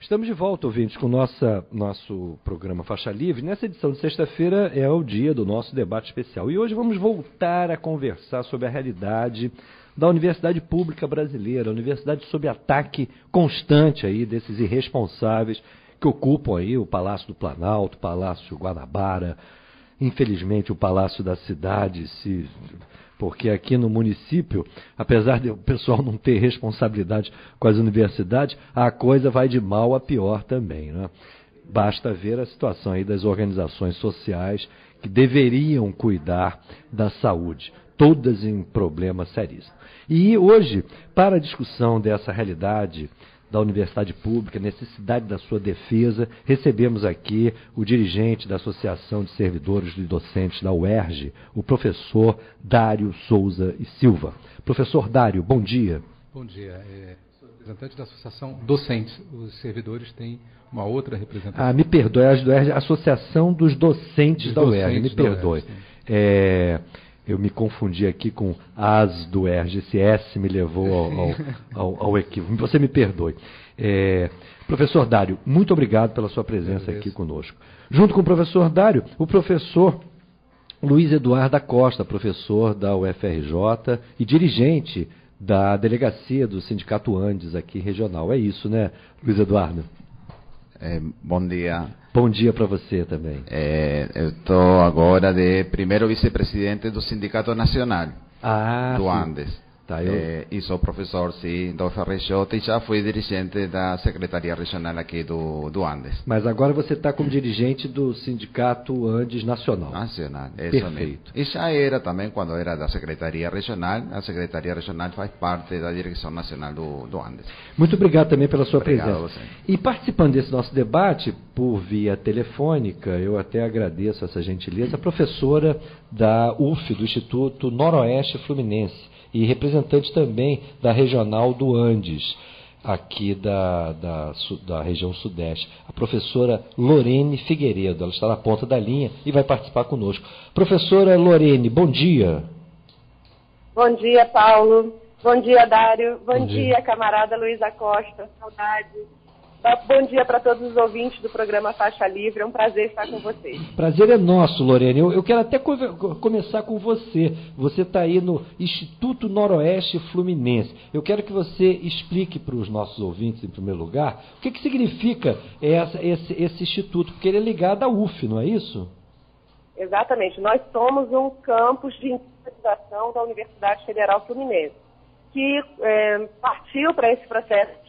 Estamos de volta, ouvintes, com o nosso programa Faixa Livre. Nessa edição de sexta-feira é o dia do nosso debate especial. E hoje vamos voltar a conversar sobre a realidade da Universidade Pública Brasileira, a universidade sob ataque constante aí desses irresponsáveis que ocupam aí o Palácio do Planalto, o Palácio Guanabara, infelizmente o Palácio da Cidade, porque aqui no município, apesar de o pessoal não ter responsabilidade com as universidades, a coisa vai de mal a pior também, né? Basta ver a situação aí das organizações sociais que deveriam cuidar da saúde, todas em problemas seríssimos. E hoje, para a discussão dessa realidade da Universidade Pública, necessidade da sua defesa, recebemos aqui o dirigente da Associação de Servidores e Docentes da UERJ, o professor Dário Souza e Silva. Professor Dário, bom dia. Bom dia. Sou representante da Associação Docentes. Os servidores têm uma outra representação. Me perdoe, a Associação dos Docentes da UERJ, me perdoe. Eu me confundi aqui com as do UERJ, esse S me levou ao equívoco. Você me perdoe. Professor Dário, muito obrigado pela sua presença aqui conosco. Junto com o professor Dário, o professor Luiz Eduardo da Costa, professor da UFRJ e dirigente da delegacia do Sindicato Andes aqui regional. É isso, né, Luiz Eduardo? Bom dia. Bom dia para você também. Eu estou agora de primeiro vice-presidente do Sindicato Nacional do Andes. E sou professor, sim, do UFRJ e já fui dirigente da Secretaria Regional aqui do Andes. Mas agora você está como dirigente do Sindicato Andes Nacional. Nacional, perfeito. Mesmo. E já era também, quando era da Secretaria Regional, a Secretaria Regional faz parte da Direção Nacional do Andes. Muito obrigado também pela sua presença. A você. E participando desse nosso debate, por via telefônica, eu até agradeço essa gentileza, a professora da UF, do Instituto Noroeste Fluminense, e representante também da Regional do Andes, aqui da região sudeste, a professora Lorene Figueiredo. Ela está na ponta da linha e vai participar conosco. Professora Lorene, bom dia. Bom dia, Paulo. Bom dia, Dário. Bom dia, camarada Luiz Acosta. Saudade. Bom dia para todos os ouvintes do programa Faixa Livre. É um prazer estar com vocês. Prazer é nosso, Lorene. Eu quero até começar com você. Você está aí no Instituto Noroeste Fluminense. Eu quero que você explique para os nossos ouvintes, em primeiro lugar, o que significa esse instituto, porque ele é ligado à UF, não é isso? Exatamente. Nós somos um campus de institucionalização da Universidade Federal Fluminense, que partiu para esse processo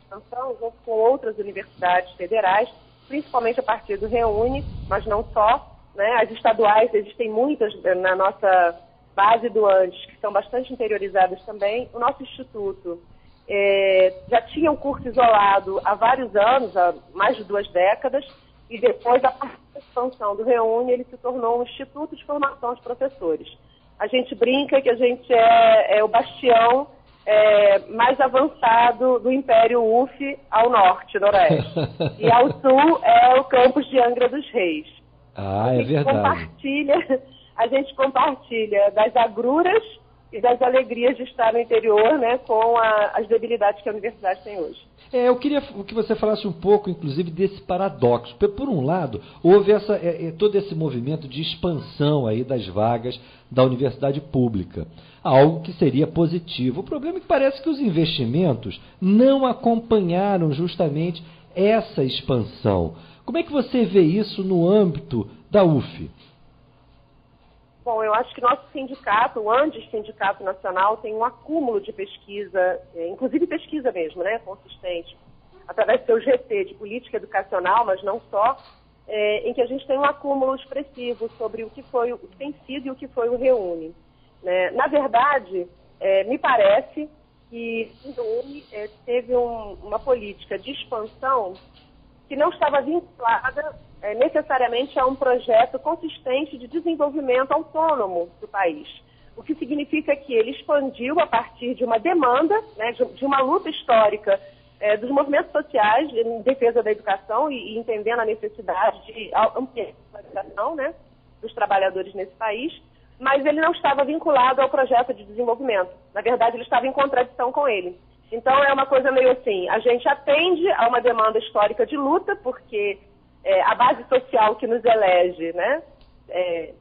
junto com outras universidades federais, principalmente a partir do Reúne, mas não só, né? As estaduais, existem muitas na nossa base do Andes, que são bastante interiorizadas também. O nosso instituto já tinha um curso isolado há vários anos, há mais de 2 décadas, e depois, a partir da expansão do Reúne, ele se tornou um instituto de formação de professores. A gente brinca que a gente é o bastião mais avançado do Império UF ao norte, noroeste. E ao sul é o campus de Angra dos Reis. É verdade. A gente compartilha das agruras e das alegrias de estar no interior, né, com as debilidades que a universidade tem hoje. Eu queria que você falasse um pouco, inclusive, desse paradoxo. Por um lado, houve todo esse movimento de expansão aí das vagas da universidade pública, algo que seria positivo. O problema é que parece que os investimentos não acompanharam justamente essa expansão. Como é que você vê isso no âmbito da UF? Bom, eu acho que nosso sindicato, o Andes Sindicato Nacional, tem um acúmulo de pesquisa, inclusive pesquisa mesmo, né, consistente, através do seu GT de política educacional, mas não só, em que a gente tem um acúmulo expressivo sobre o que tem sido e o que foi o Reúne. Né? Na verdade, me parece que o Reúne teve uma política de expansão que não estava vinculada necessariamente a um projeto consistente de desenvolvimento autônomo do país. O que significa que ele expandiu a partir de uma demanda, né, de uma luta histórica dos movimentos sociais em defesa da educação e entendendo a necessidade de ampliar a educação, né, dos trabalhadores nesse país, mas ele não estava vinculado ao projeto de desenvolvimento. Na verdade, ele estava em contradição com ele. Então, é uma coisa meio assim, a gente atende a uma demanda histórica de luta, porque a base social que nos elege, né,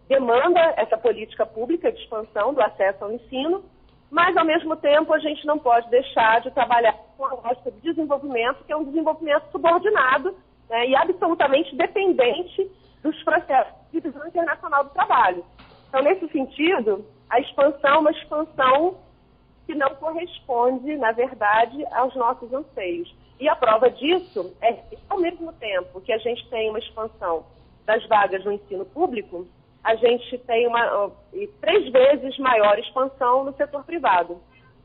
demanda essa política pública de expansão do acesso ao ensino, mas, ao mesmo tempo, a gente não pode deixar de trabalhar com a lógica de desenvolvimento, que é um desenvolvimento subordinado, né, e absolutamente dependente dos processos de divisão internacional do trabalho. Então, nesse sentido, a expansão é uma expansão que não corresponde, na verdade, aos nossos anseios. E a prova disso é que, ao mesmo tempo que a gente tem uma expansão das vagas no ensino público, a gente tem uma 3 vezes maior expansão no setor privado,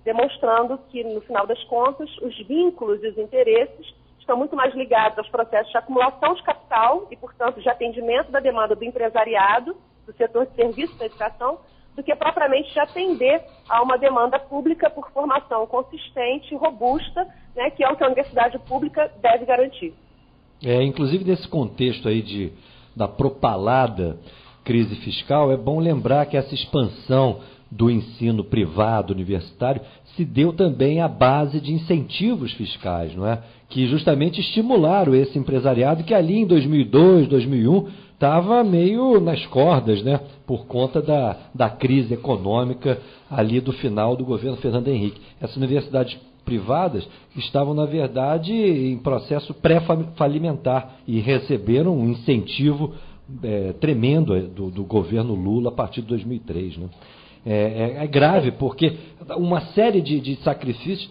demonstrando que, no final das contas, os vínculos e os interesses estão muito mais ligados aos processos de acumulação de capital e, portanto, de atendimento da demanda do empresariado, do setor de serviços da educação, do que propriamente de atender a uma demanda pública por formação consistente e robusta, né, que é o que a universidade pública deve garantir. Inclusive, nesse contexto aí da propalada crise fiscal, é bom lembrar que essa expansão do ensino privado universitário se deu também à base de incentivos fiscais, não é? Que justamente estimularam esse empresariado que ali em 2002, 2001 estava meio nas cordas, né? Por conta da crise econômica ali do final do governo Fernando Henrique. Essas universidades privadas estavam, na verdade, em processo pré-falimentar e receberam um incentivo tremendo do governo Lula a partir de 2003, né? É grave, porque uma série de sacrifícios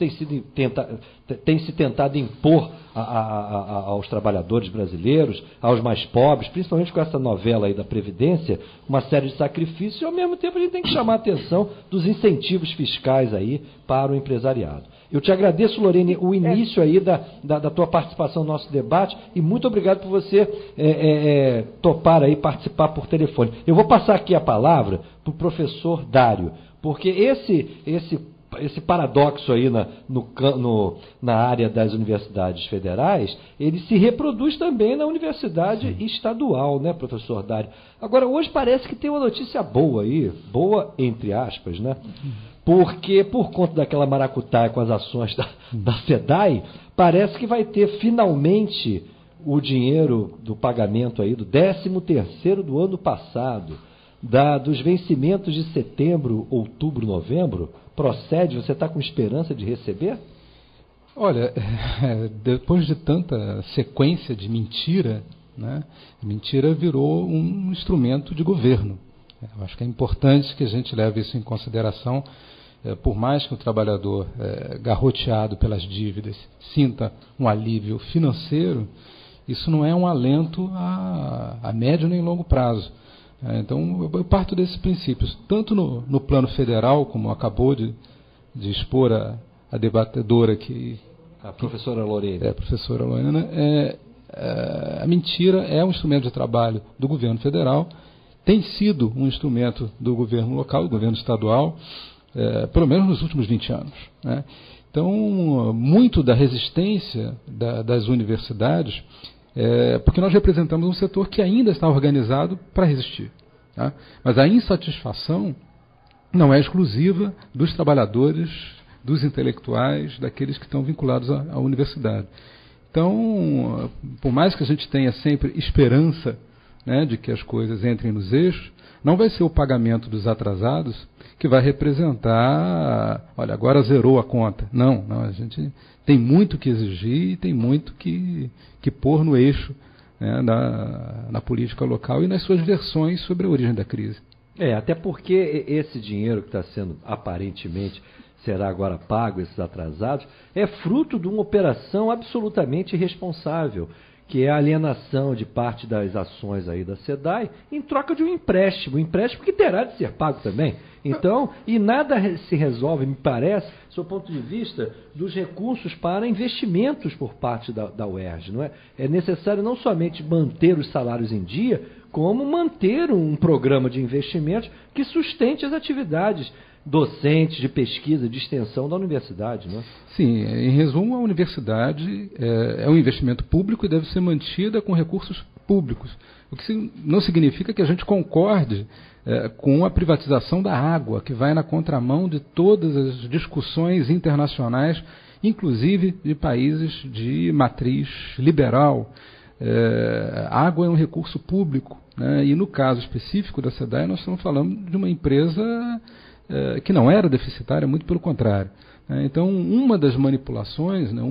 tem se tentado impor aos trabalhadores brasileiros, aos mais pobres, principalmente com essa novela aí da Previdência, uma série de sacrifícios, e ao mesmo tempo a gente tem que chamar a atenção dos incentivos fiscais aí para o empresariado. Eu te agradeço, Lorene, o início aí da tua participação no nosso debate, e muito obrigado por você topar aí participar por telefone. Eu vou passar aqui a palavra para o professor Dário, porque esse paradoxo aí na área das universidades federais, ele se reproduz também na universidade estadual, né, professor Dário? Agora, hoje parece que tem uma notícia boa aí, boa entre aspas, né? Porque, por conta daquela maracutaia com as ações da SEDAI, parece que vai ter finalmente o dinheiro do pagamento aí do 13º do ano passado, dos vencimentos de setembro, outubro, novembro. Procede? Você está com esperança de receber? Olha, depois de tanta sequência de mentira, né, a mentira virou um instrumento de governo. Eu acho que é importante que a gente leve isso em consideração. Por mais que o trabalhador garroteado pelas dívidas sinta um alívio financeiro, isso não é um alento a médio nem longo prazo. Então, eu parto desses princípios, tanto no plano federal, como acabou de expor a debatedora aqui, a professora Lorena. Professora Lorena, a mentira é um instrumento de trabalho do governo federal, tem sido um instrumento do governo local, do governo estadual, pelo menos nos últimos 20 anos. Né? Então, muito da resistência das universidades porque nós representamos um setor que ainda está organizado para resistir. Tá? Mas a insatisfação não é exclusiva dos trabalhadores, dos intelectuais, daqueles que estão vinculados à universidade. Então, por mais que a gente tenha sempre esperança, né, de que as coisas entrem nos eixos, não vai ser o pagamento dos atrasados que vai representar, olha, agora zerou a conta. Não, a gente tem muito que exigir e tem muito que pôr no eixo, né, na política local e nas suas versões sobre a origem da crise. Até porque esse dinheiro que está sendo, aparentemente, será agora pago, esses atrasados, é fruto de uma operação absolutamente irresponsável, que é a alienação de parte das ações aí da SEDAI em troca de um empréstimo que terá de ser pago também. Então, e nada se resolve, me parece, do seu ponto de vista, dos recursos para investimentos por parte da UERJ. Não é? É necessário não somente manter os salários em dia, como manter um programa de investimentos que sustente as atividades docentes, de pesquisa, de extensão da universidade, não é? Sim, em resumo, a universidade é um investimento público e deve ser mantida com recursos públicos. O que não significa que a gente concorde com a privatização da água, que vai na contramão de todas as discussões internacionais inclusive de países de matriz liberal. Água é um recurso público, né? E no caso específico da SEDAI nós estamos falando de uma empresa que não era deficitária, muito pelo contrário. Então, uma das manipulações, né,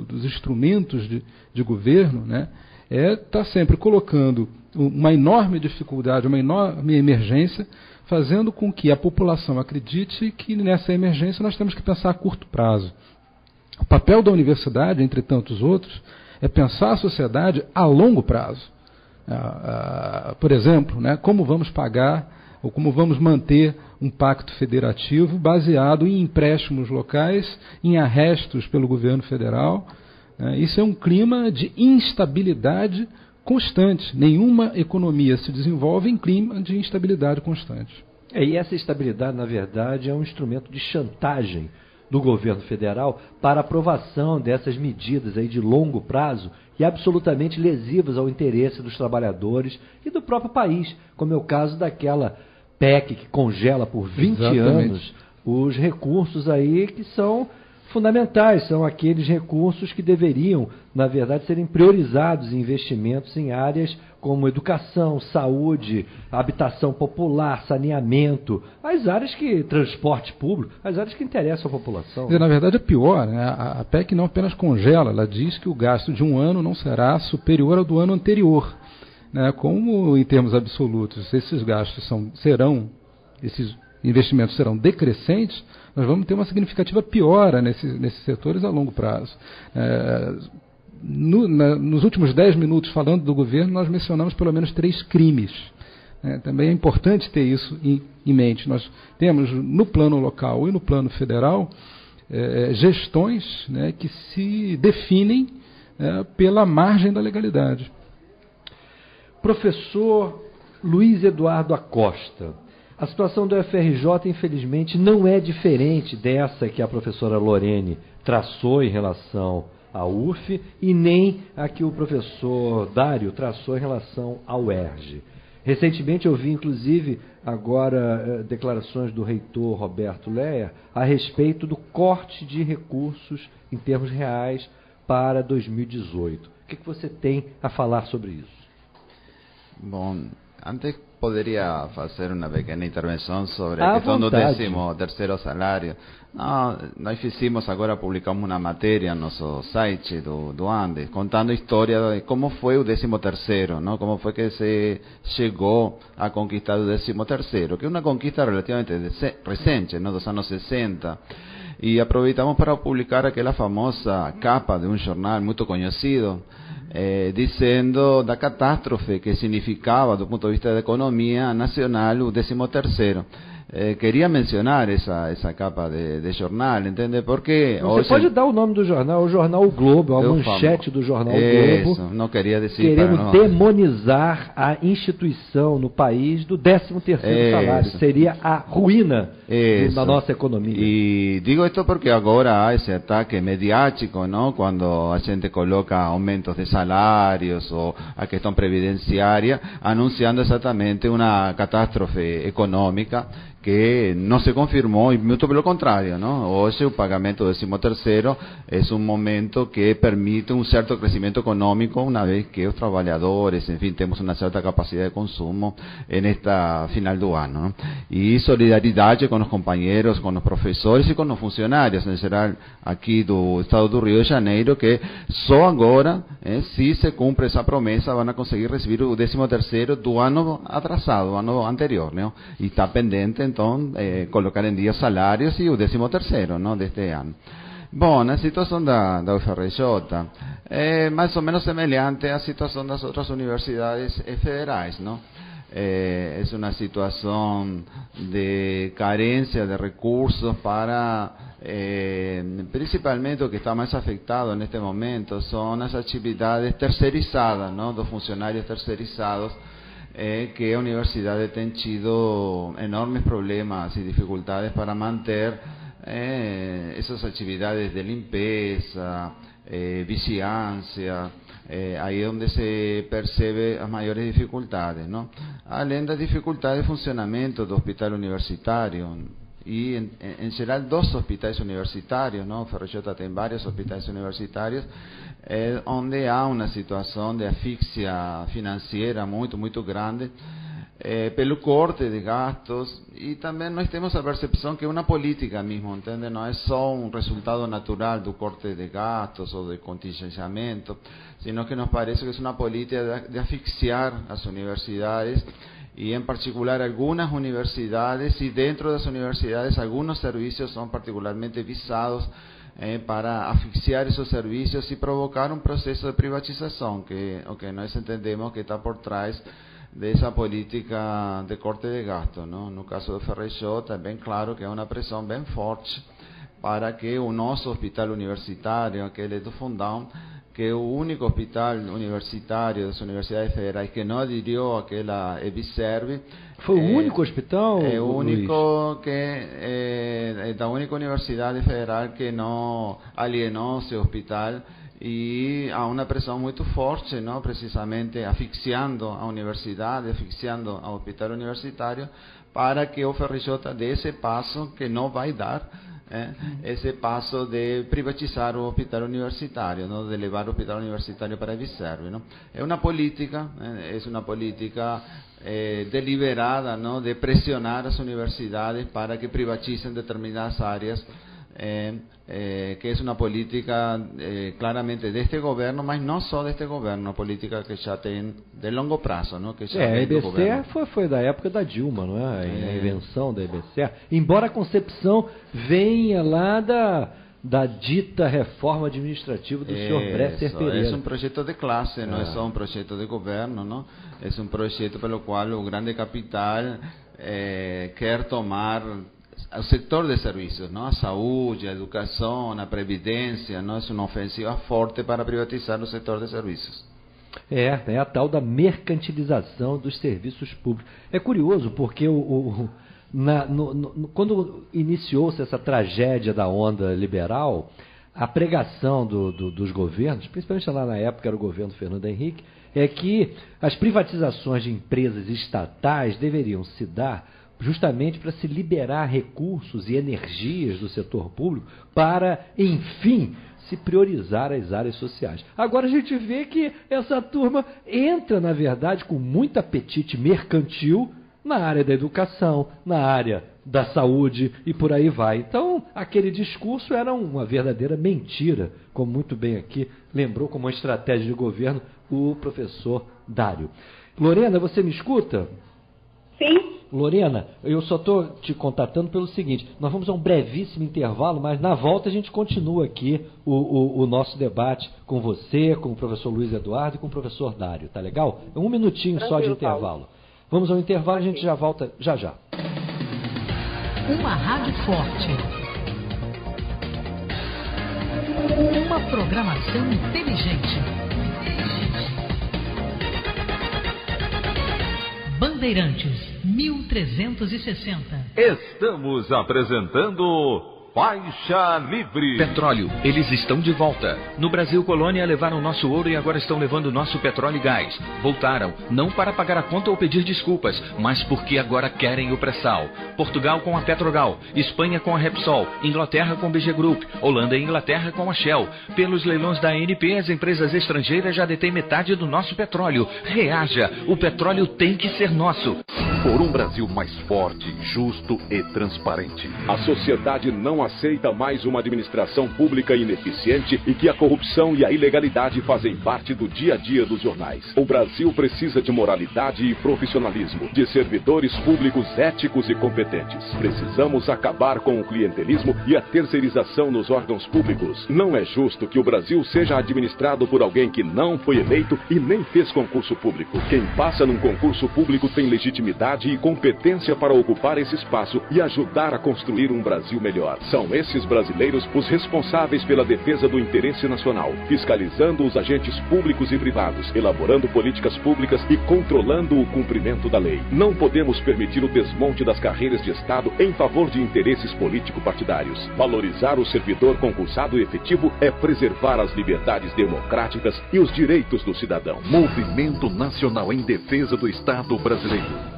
dos instrumentos de governo, né, estar sempre colocando uma enorme dificuldade, uma enorme emergência, fazendo com que a população acredite que nessa emergência nós temos que pensar a curto prazo. O papel da universidade, entre tantos outros, é pensar a sociedade a longo prazo. Por exemplo, né, como vamos pagar ou como vamos manter um pacto federativo baseado em empréstimos locais, em arrestos pelo governo federal. Isso é um clima de instabilidade constante. Nenhuma economia se desenvolve em clima de instabilidade constante. E essa instabilidade, na verdade, é um instrumento de chantagem do governo federal para aprovação dessas medidas aí de longo prazo e absolutamente lesivas ao interesse dos trabalhadores e do próprio país, como é o caso daquela PEC que congela por 20 anos os recursos aí que são fundamentais, são aqueles recursos que deveriam, na verdade, serem priorizados em investimentos em áreas como educação, saúde, habitação popular, saneamento, as áreas que, transporte público, as áreas que interessam a população. Na verdade é pior, né? A PEC não apenas congela, ela diz que o gasto de um ano não será superior ao do ano anterior. Como em termos absolutos esses gastos esses investimentos serão decrescentes, nós vamos ter uma significativa piora nesses setores a longo prazo. Nos últimos 10 minutos falando do governo, nós mencionamos pelo menos 3 crimes. Também é importante ter isso em mente. Nós temos no plano local e no plano federal gestões, né, que se definem pela margem da legalidade. Professor Luiz Eduardo Acosta, a situação do UFRJ, infelizmente, não é diferente dessa que a professora Lorene traçou em relação à UF e nem a que o professor Dário traçou em relação ao UERJ. Recentemente eu vi, inclusive, agora declarações do reitor Roberto Leia a respeito do corte de recursos em termos reais para 2018. O que você tem a falar sobre isso? Bom, antes poderia fazer uma pequena intervenção sobre a questão do 13º salário. Nós fizemos agora, publicamos uma matéria no nosso site do Andes, contando a história de como foi o 13º, não? Como foi que se chegou a conquistar o 13º, que é uma conquista relativamente recente, não? Dos anos 60. E aproveitamos para publicar aquela famosa capa de um jornal muito conhecido, dizendo da catástrofe que significava, do ponto de vista da economia nacional, o 13º. Queria mencionar essa capa de jornal, entende? Porque você hoje pode dar o nome do jornal, o jornal O Globo, a manchete do jornal O Globo. Isso, não queria dizer. Queremos demonizar a instituição no país do 13º salário. Seria a ruína da nossa economia. E digo isto porque agora há esse ataque mediático, não? Quando a gente coloca aumentos de salários ou a questão previdenciária, anunciando exatamente uma catástrofe econômica que não se confirmou, e muito pelo contrário, não? Hoje o pagamento do 13º é um momento que permite um certo crescimento econômico, uma vez que os trabalhadores, enfim, temos uma certa capacidade de consumo nesta final do ano, não? E solidariedade com os companheiros, com os professores e com os funcionários, em geral, aqui do estado do Rio de Janeiro, que só agora, se se cumpre essa promessa, vão conseguir receber o 13º do ano atrasado, do ano anterior, não? E está pendente, então, colocar em dia salários e o 13º, não, deste ano. Bom, a situação da UFRJ é mais ou menos semelhante à situação das outras universidades federais, não? É uma situação de carência de recursos para, principalmente o que está mais afetado neste momento são as atividades terceirizadas, não? Dos funcionários terceirizados, que a universidade tem tido enormes problemas e dificuldades para manter essas atividades de limpeza, vigilância, aí é onde se percebe as maiores dificuldades, não? Além das dificuldades de funcionamento do hospital universitário, y en general 2 hospitales universitarios, ¿no? FRJ tem vários hospitales universitarios, onde há uma situação de asfixia financeira muito grande, pelo corte de gastos, e também nós temos a percepção que é uma política mesmo, entende? Não é só um resultado natural do corte de gastos ou de contingenciamento, sino que nos parece que é uma política de asfixiar as universidades, e em particular algumas universidades, e dentro das universidades alguns serviços são particularmente visados para asfixiar esses serviços e provocar um processo de privatização, que o que nós entendemos que está por trás dessa política de corte de gasto, ¿no? No caso do FRJ, é bem claro que é uma pressão bem forte para que o nosso hospital universitário, aquele do Fundão, que é o único hospital universitário das universidades federais que não aderiu àquela EBSERV. Foi o único hospital? É o único que é da única universidade federal que não alienou seu hospital, e há uma pressão muito forte, não, precisamente asfixiando a universidade, asfixiando o hospital universitário, para que o FRJ dê esse passo que não vai dar, esse passo de privatizar o hospital universitário, não, de levar o hospital universitário para a EBSERV, não. É uma política, deliberada, não, de pressionar as universidades para que privatizem determinadas áreas, que é uma política claramente deste governo, mas não só deste governo, uma política que já tem de longo prazo, não? Que já a EBSER foi da época da Dilma, não é? A invenção da EBSER, embora a concepção venha lá da dita reforma administrativa do senhor Bresser Pereira. É um projeto de classe, não é só um projeto de governo, não? É um projeto pelo qual o grande capital quer tomar o setor de serviços, não? A saúde, a educação, a previdência, não? É uma ofensiva forte para privatizar o setor de serviços. É a tal da mercantilização dos serviços públicos. É curioso porque quando iniciou-se essa tragédia da onda liberal, a pregação dos governos, principalmente lá na época era o governo Fernando Henrique, é que as privatizações de empresas estatais deveriam se dar justamente para se liberar recursos e energias do setor público para, enfim, se priorizar as áreas sociais. Agora a gente vê que essa turma entra, na verdade, com muito apetite mercantil na área da educação, na área da saúde e por aí vai. Então, aquele discurso era uma verdadeira mentira, como muito bem aqui lembrou como uma estratégia de governo o professor Dário. Lorena, você me escuta? Sim. Lorena, eu só estou te contatando pelo seguinte, nós vamos a um brevíssimo intervalo, mas na volta a gente continua aqui o nosso debate com você, com o professor Luiz Eduardo e com o professor Dário, tá legal? É 1 minutinho só de intervalo. Paulo. Vamos ao intervalo, a gente já volta já. Uma rádio forte. Uma programação inteligente. Bandeirantes 1360. Estamos apresentando Faixa Livre. Petróleo, eles estão de volta. No Brasil Colônia levaram nosso ouro e agora estão levando nosso petróleo e gás. Voltaram, não para pagar a conta ou pedir desculpas, mas porque agora querem o pré-sal. Portugal com a Petrogal, Espanha com a Repsol, Inglaterra com a BG Group, Holanda e Inglaterra com a Shell. Pelos leilões da ANP, as empresas estrangeiras já detêm metade do nosso petróleo. Reaja, o petróleo tem que ser nosso. Por um Brasil mais forte, justo e transparente. A sociedade não aceita mais uma administração pública ineficiente e que a corrupção e a ilegalidade fazem parte do dia a dia dos jornais. O Brasil precisa de moralidade e profissionalismo, de servidores públicos éticos e competentes. Precisamos acabar com o clientelismo e a terceirização nos órgãos públicos. Não é justo que o Brasil seja administrado por alguém que não foi eleito e nem fez concurso público. Quem passa num concurso público tem legitimidade e competência para ocupar esse espaço e ajudar a construir um Brasil melhor. São esses brasileiros os responsáveis pela defesa do interesse nacional, fiscalizando os agentes públicos e privados, elaborando políticas públicas e controlando o cumprimento da lei. Não podemos permitir o desmonte das carreiras de Estado em favor de interesses político-partidários. Valorizar o servidor concursado efetivo é preservar as liberdades democráticas e os direitos do cidadão. Movimento Nacional em Defesa do Estado Brasileiro.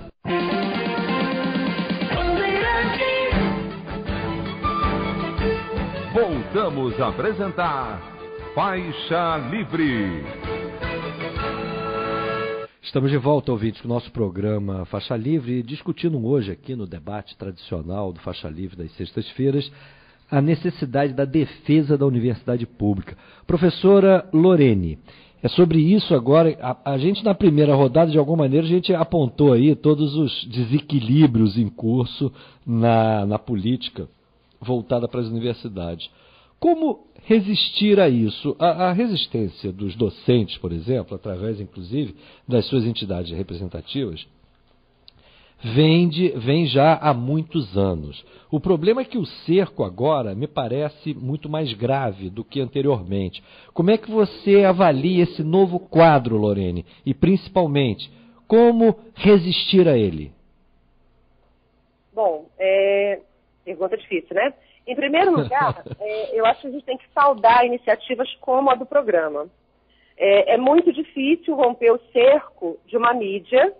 Voltamos a apresentar Faixa Livre. Estamos de volta, ouvintes, com o nosso programa Faixa Livre, discutindo hoje aqui no debate tradicional do Faixa Livre das sextas-feiras a necessidade da defesa da universidade pública. Professora Lorene, é sobre isso agora. A gente, na primeira rodada, de alguma maneira, a gente apontou aí todos os desequilíbrios em curso na política voltada para as universidades. Como resistir a isso? A resistência dos docentes, por exemplo, através, inclusive, das suas entidades representativas, vem já há muitos anos. O problema é que o cerco agora me parece muito mais grave do que anteriormente. Como é que você avalia esse novo quadro, Lorene? E, principalmente, como resistir a ele? Bom, pergunta difícil, né? Em primeiro lugar, eu acho que a gente tem que saudar iniciativas como a do programa. É muito difícil romper o cerco de uma mídia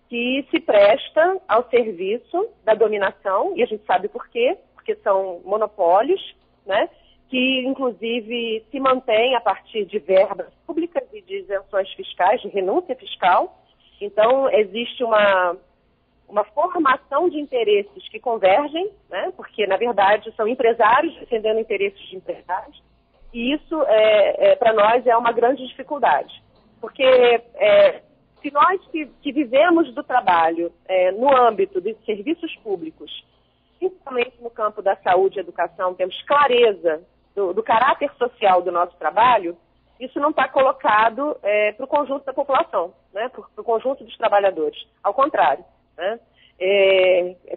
que se presta ao serviço da dominação, e a gente sabe por quê, porque são monopólios, né, que inclusive se mantêm a partir de verbas públicas e de isenções fiscais, de renúncia fiscal. Então, existe uma formação de interesses que convergem, né, porque, na verdade, são empresários defendendo interesses de empresários, e isso, para nós, é uma grande dificuldade, porque se nós que vivemos do trabalho no âmbito de serviços públicos, principalmente no campo da saúde e educação, temos clareza do caráter social do nosso trabalho, isso não está colocado para o conjunto da população, né, para o conjunto dos trabalhadores. Ao contrário, né,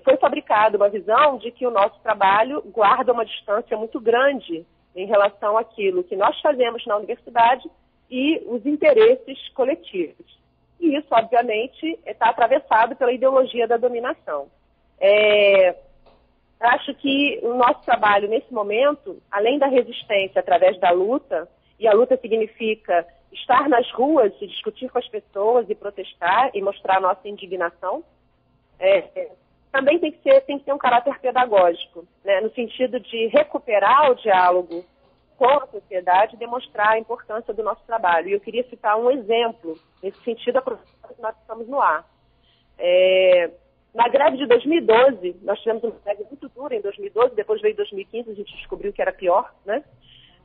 foi fabricada uma visão de que o nosso trabalho guarda uma distância muito grande em relação àquilo que nós fazemos na universidade e os interesses coletivos. E isso, obviamente, está atravessado pela ideologia da dominação. Acho que o nosso trabalho, nesse momento, além da resistência através da luta, e a luta significa estar nas ruas e discutir com as pessoas e protestar e mostrar a nossa indignação, também tem que ter um caráter pedagógico, né, no sentido de recuperar o diálogo com a sociedade e demonstrar a importância do nosso trabalho. E eu queria citar um exemplo nesse sentido, aproveitando que nós estamos no ar. Na greve de 2012, nós tivemos uma greve muito dura em 2012, depois veio 2015, a gente descobriu que era pior, né?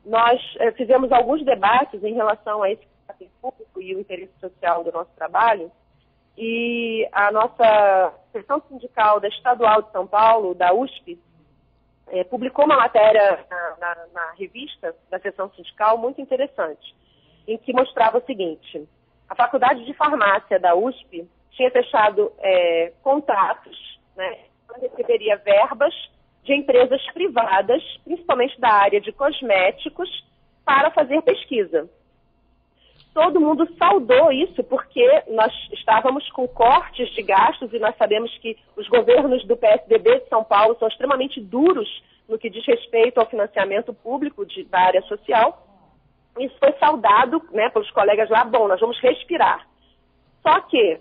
Nós fizemos alguns debates em relação a esse caráter público e o interesse social do nosso trabalho, e a nossa seção sindical da Estadual de São Paulo, da USP, publicou uma matéria na revista da seção sindical muito interessante, em que mostrava o seguinte: a Faculdade de Farmácia da USP tinha fechado contratos, né, onde receberia verbas de empresas privadas, principalmente da área de cosméticos, para fazer pesquisa. Todo mundo saudou isso porque nós estávamos com cortes de gastos e nós sabemos que os governos do PSDB de São Paulo são extremamente duros no que diz respeito ao financiamento público da área social. Isso foi saudado, né, pelos colegas lá. Bom, nós vamos respirar. Só que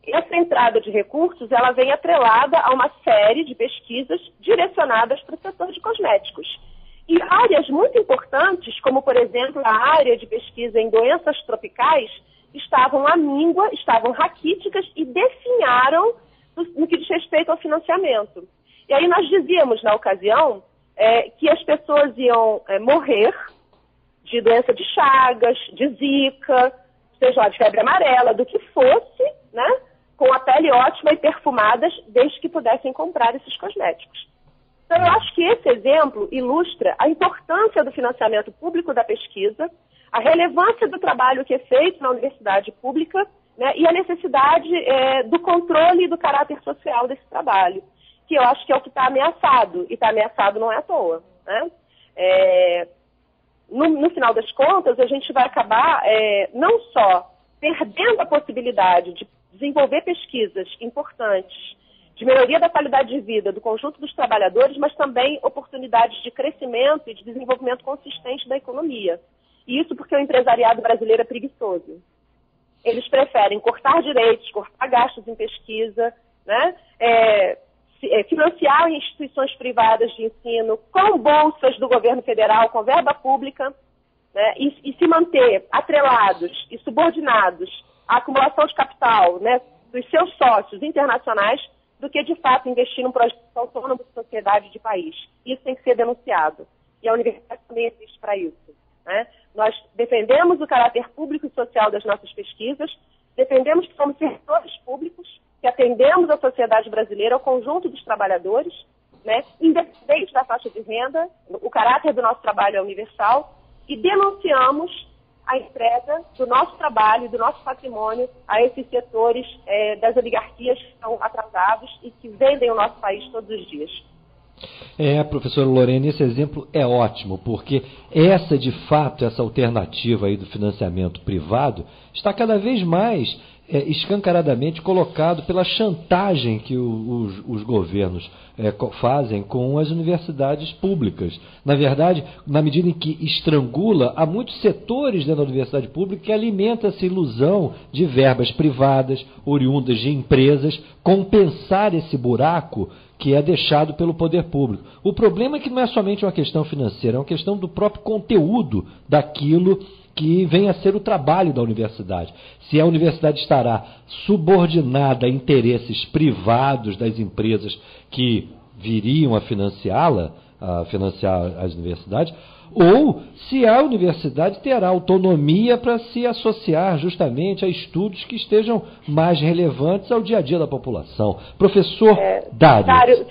essa entrada de recursos, ela vem atrelada a uma série de pesquisas direcionadas para o setor de cosméticos. E áreas muito importantes, como, por exemplo, a área de pesquisa em doenças tropicais, estavam à míngua, estavam raquíticas e definharam no que diz respeito ao financiamento. E aí nós dizíamos, na ocasião, que as pessoas iam morrer de doença de Chagas, de Zika, seja lá de febre amarela, do que fosse, né, com a pele ótima e perfumadas, desde que pudessem comprar esses cosméticos. Então, eu acho que esse exemplo ilustra a importância do financiamento público da pesquisa, a relevância do trabalho que é feito na universidade pública, né, e a necessidade do controle e do caráter social desse trabalho, que eu acho que é o que está ameaçado, e está ameaçado não é à toa, né? No final das contas, a gente vai acabar não só perdendo a possibilidade de desenvolver pesquisas importantes de melhoria da qualidade de vida do conjunto dos trabalhadores, mas também oportunidades de crescimento e de desenvolvimento consistente da economia. E isso porque o empresariado brasileiro é preguiçoso. Eles preferem cortar direitos, cortar gastos em pesquisa, né? financiar instituições privadas de ensino com bolsas do governo federal, com verba pública, né, e se manter atrelados e subordinados à acumulação de capital, né, dos seus sócios internacionais, do que, de fato, investir num projeto autônomo de sociedade de país. Isso tem que ser denunciado. E a universidade também existe para isso. Né? Nós defendemos o caráter público e social das nossas pesquisas, defendemos que somos servidores públicos, que atendemos a sociedade brasileira, ao conjunto dos trabalhadores, né, independente da faixa de renda, o caráter do nosso trabalho é universal, e denunciamos a entrega do nosso trabalho e do nosso patrimônio a esses setores das oligarquias que estão atrasados e que vendem o nosso país todos os dias. Professora Lorene, esse exemplo é ótimo, porque de fato, essa alternativa aí do financiamento privado está cada vez mais escancaradamente colocado pela chantagem que os governos fazem com as universidades públicas. Na verdade, na medida em que estrangula, há muitos setores dentro da universidade pública que alimenta essa ilusão de verbas privadas, oriundas de empresas, compensar esse buraco que é deixado pelo poder público. O problema é que não é somente uma questão financeira, é uma questão do próprio conteúdo daquilo que vem a ser o trabalho da universidade. Se a universidade estará subordinada a interesses privados das empresas que viriam a financiar as universidades, ou se a universidade terá autonomia para se associar justamente a estudos que estejam mais relevantes ao dia a dia da população. Professor Dário.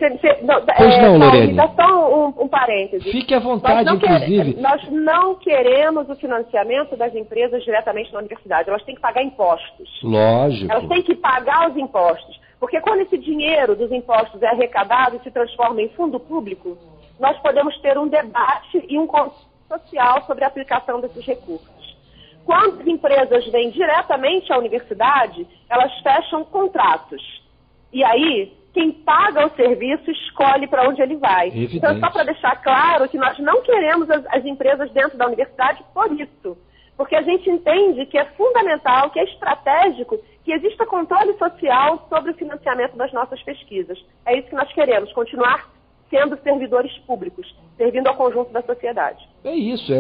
Lorene. Só um parêntese. Fique à vontade, inclusive. Nós não queremos o financiamento das empresas diretamente na universidade. Elas têm que pagar impostos. Lógico. Elas têm que pagar os impostos. Porque quando esse dinheiro dos impostos é arrecadado e se transforma em fundo público, nós podemos ter um debate e um consenso social sobre a aplicação desses recursos. Quando as empresas vêm diretamente à universidade, elas fecham contratos. E aí, quem paga o serviço escolhe para onde ele vai. Evidente. Então, só para deixar claro que nós não queremos as empresas dentro da universidade por isso. Porque a gente entende que é fundamental, que é estratégico, que exista controle social sobre o financiamento das nossas pesquisas. É isso que nós queremos, continuar sendo servidores públicos, servindo ao conjunto da sociedade. É isso,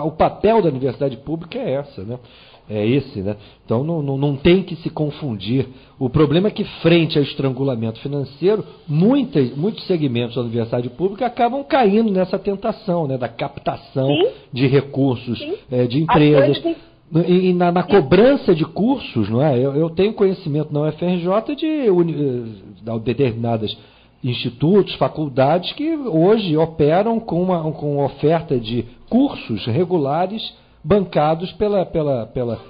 o papel da universidade pública é essa, né? É esse, né? Então não tem que se confundir. O problema é que, frente ao estrangulamento financeiro, muitos segmentos da universidade pública acabam caindo nessa tentação, né, da captação de recursos de empresas. E na cobrança de cursos, não é? Eu tenho conhecimento na UFRJ de determinadas institutos, faculdades que hoje operam com oferta de cursos regulares bancados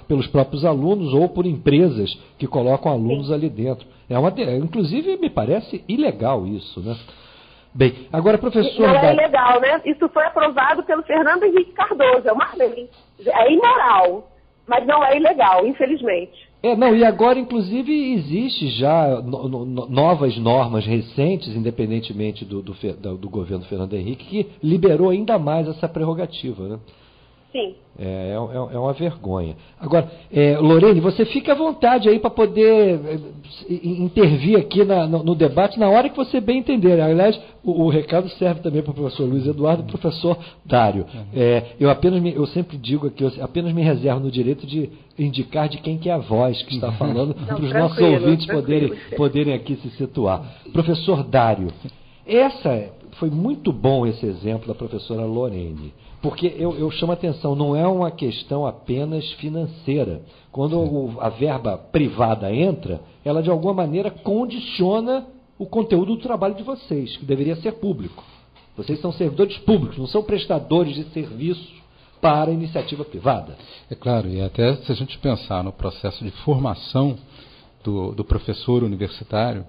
pelos próprios alunos ou por empresas que colocam alunos ali dentro. Inclusive, me parece ilegal isso, né? Bem, agora, professor... Não é ilegal, né? Isso foi aprovado pelo Fernando Henrique Cardoso, é uma lei. É imoral, mas não é ilegal, infelizmente. E agora, inclusive, existe já novas normas recentes, independentemente do governo Fernando Henrique, que liberou ainda mais essa prerrogativa, né? Sim. É uma vergonha. Agora, Lorene, você fica à vontade aí para poder intervir aqui no debate na hora que você bem entender. Aliás, o recado serve também para o professor Luiz Eduardo e para o professor Dário. Eu sempre digo aqui, eu apenas me reservo no direito de indicar de quem que é a voz que está falando, para os nossos ouvintes poderem aqui se situar. Professor Dário, foi muito bom esse exemplo da professora Lorene, porque eu chamo a atenção, não é uma questão apenas financeira. Quando a verba privada entra, ela de alguma maneira condiciona o conteúdo do trabalho de vocês, que deveria ser público. Vocês são servidores públicos, não são prestadores de serviço para a iniciativa privada. É claro, e até se a gente pensar no processo de formação do professor universitário,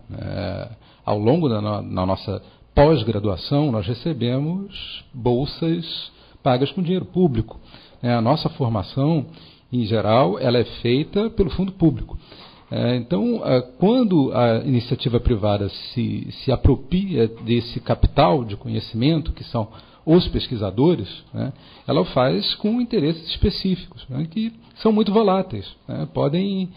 ao longo da nossa pós-graduação, nós recebemos bolsas pagas com dinheiro público. A nossa formação, em geral, ela é feita pelo fundo público. Então, quando a iniciativa privada se apropria desse capital de conhecimento, que são os pesquisadores, né, ela o faz com interesses específicos, né, que são muito voláteis, né, podem